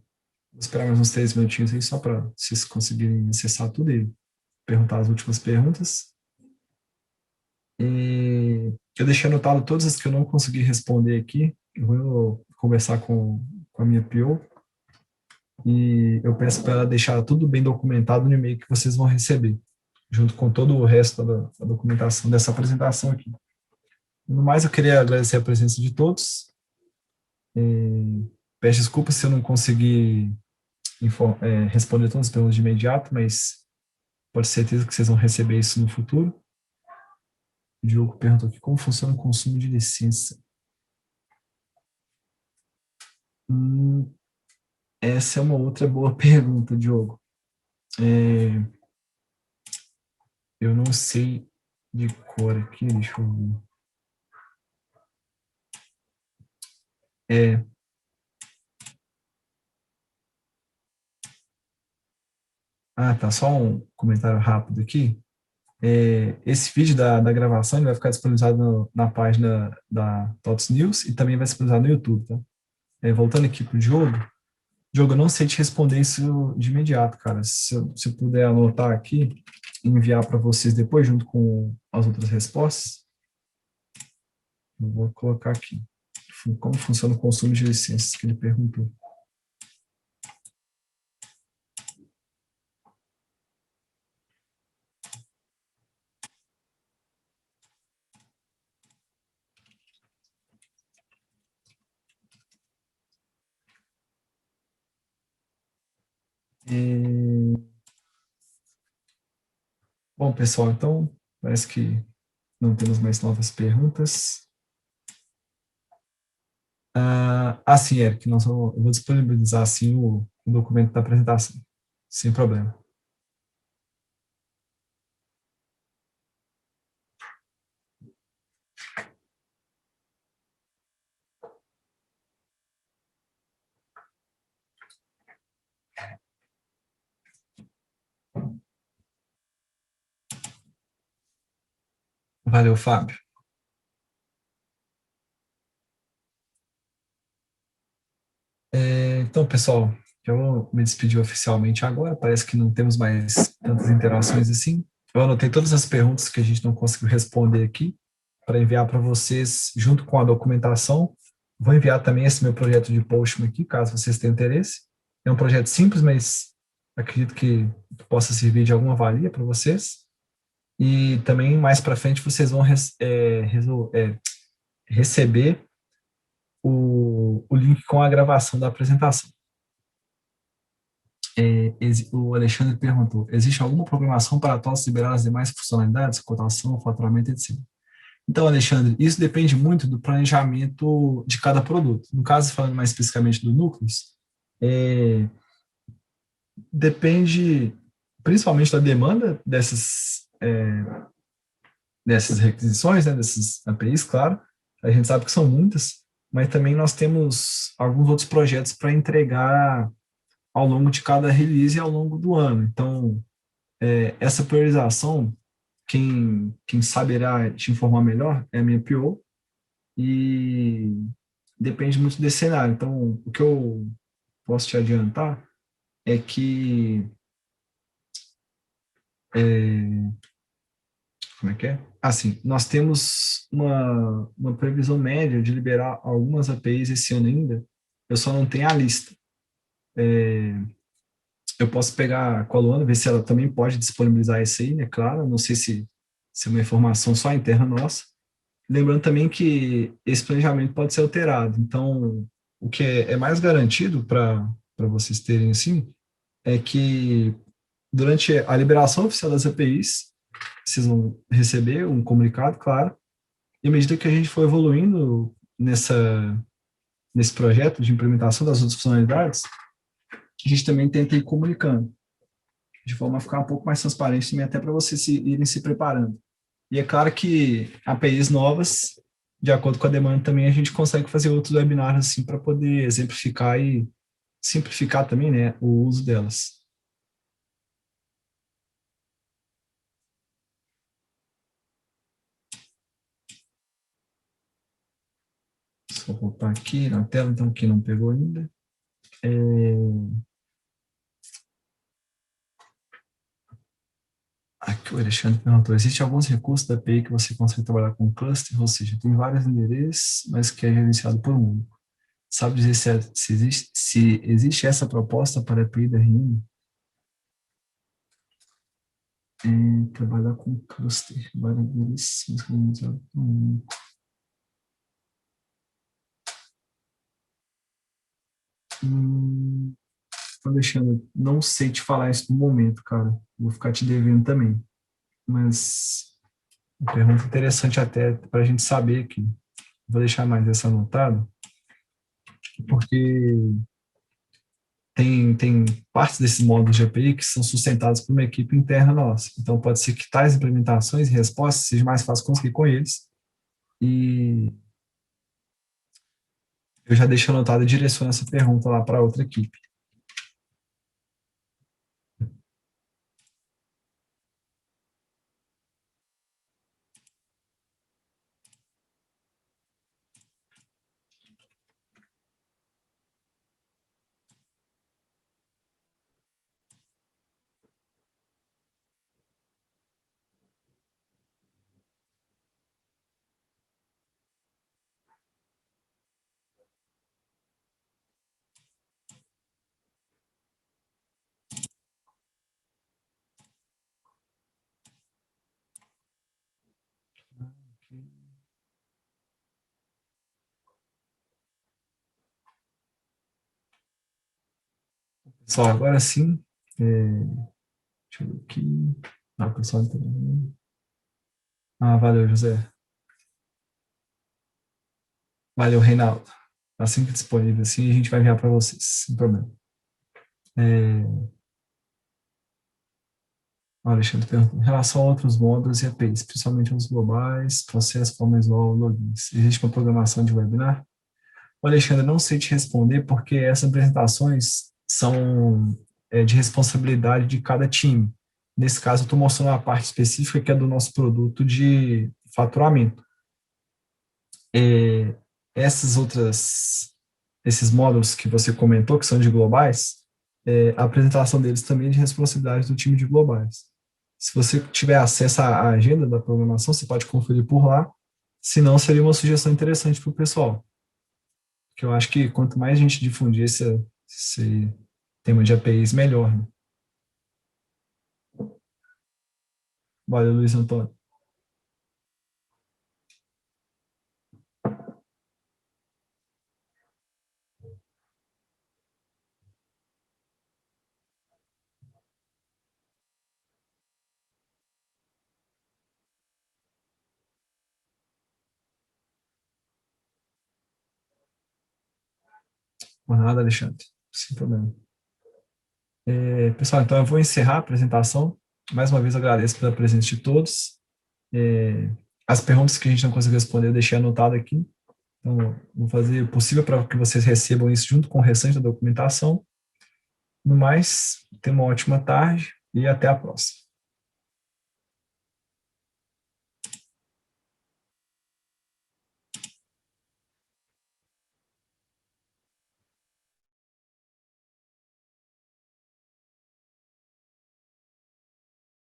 esperar mais uns 3 minutinhos aí só para vocês conseguirem acessar tudo e perguntar as últimas perguntas. E eu deixei anotado todas as que eu não consegui responder aqui. Eu vou conversar com a minha PO e eu peço para ela deixar tudo bem documentado no e-mail que vocês vão receber, junto com todo o resto da documentação dessa apresentação aqui. No mais, eu queria agradecer a presença de todos. Peço desculpas se eu não consegui responder todas as perguntas de imediato, mas pode ter certeza que vocês vão receber isso no futuro. O Diogo perguntou aqui como funciona o consumo de licença. Essa é uma outra boa pergunta, Diogo. Eu não sei de cor aqui, deixa eu ver. Tá, só um comentário rápido aqui. Esse vídeo da gravação ele vai ficar disponibilizado na página da TOTS News e também vai ser disponibilizado no YouTube, tá? Voltando aqui para o Diogo. Diogo, eu não sei te responder isso de imediato, cara. Se eu puder anotar aqui e enviar para vocês depois, junto com as outras respostas, eu vou colocar aqui. Como funciona o consumo de licenças que ele perguntou. Bom, pessoal, então parece que não temos mais novas perguntas. Sim, Eric, eu vou disponibilizar assim o documento da apresentação, sem problema. Valeu, Fábio. Então, pessoal, eu vou me despedir oficialmente agora. Parece que não temos mais tantas interações assim. Eu anotei todas as perguntas que a gente não conseguiu responder aqui para enviar para vocês junto com a documentação. Vou enviar também esse meu projeto de Postman aqui, caso vocês tenham interesse. É um projeto simples, mas acredito que possa servir de alguma valia para vocês. E também mais para frente vocês vão receber o link com a gravação da apresentação. O Alexandre perguntou, existe alguma programação para TOTS liberar as demais funcionalidades, cotação, faturamento, etc. Então, Alexandre, isso depende muito do planejamento de cada produto. No caso, falando mais especificamente do Núcleos, depende principalmente da demanda dessas requisições, né, dessas APIs, claro. A gente sabe que são muitas, mas também nós temos alguns outros projetos para entregar ao longo de cada release e ao longo do ano. Então, essa priorização, quem saberá te informar melhor é a minha PO, e depende muito desse cenário. Então, o que eu posso te adiantar é que, é, como é que é? Assim, nós temos uma previsão média de liberar algumas APIs esse ano ainda, eu só não tenho a lista. Eu posso pegar com a Luana, ver se ela também pode disponibilizar isso aí, né? Claro, não sei se é uma informação só interna nossa. Lembrando também que esse planejamento pode ser alterado. Então, o que é mais garantido para vocês terem assim, é que durante a liberação oficial das APIs, vocês vão receber um comunicado, claro, e à medida que a gente for evoluindo nesse projeto de implementação das outras funcionalidades, a gente também tenta ir comunicando, de forma a ficar um pouco mais transparente também, até para vocês irem se preparando. E é claro que APIs novas, de acordo com a demanda também, a gente consegue fazer outros webinars assim para poder exemplificar e simplificar também, né, o uso delas. Só voltar aqui na tela, então, que não pegou ainda. Aqui o Alexandre perguntou, existem alguns recursos da API que você consegue trabalhar com cluster, ou seja, tem vários endereços, mas que é gerenciado por um único. Sabe dizer se existe essa proposta para a API da RIM? Trabalhar com cluster, vários endereços, mas gerenciado por um único. Hum, Alexandre, não sei te falar isso no momento, cara. Vou ficar te devendo também. Mas uma pergunta interessante até para a gente saber aqui. Vou deixar mais essa anotada, porque tem partes desses módulos de API que são sustentados por uma equipe interna nossa. Então, pode ser que tais implementações e respostas seja mais fácil conseguir com eles. E eu já deixo anotado e direciono essa pergunta lá para outra equipe. Pessoal, agora sim, deixa eu ver aqui. Ah, pessoal, valeu, José. Valeu, Reinaldo. Assim que disponível, assim, a gente vai enviar para vocês, sem problema. É, Alexandre pergunta, em relação a outros módulos e APIs, principalmente os globais, processos, formas logins, existe uma programação de webinar? Alexandre, não sei te responder porque essas apresentações são de responsabilidade de cada time. Nesse caso, eu estou mostrando a parte específica que é do nosso produto de faturamento. É, esses módulos que você comentou, que são de globais, a apresentação deles também é de responsabilidade do time de globais. Se você tiver acesso à agenda da programação, você pode conferir por lá. Se não, seria uma sugestão interessante para o pessoal. Que eu acho que quanto mais a gente difundir esse tema de APIs, melhor. Né? Valeu, Luiz Antônio. Por nada, Alexandre. Sem problema. Pessoal, então eu vou encerrar a apresentação. Mais uma vez agradeço pela presença de todos. As perguntas que a gente não conseguiu responder, eu deixei anotado aqui. Então, vou fazer o possível para que vocês recebam isso junto com o restante da documentação. No mais, tenha uma ótima tarde e até a próxima.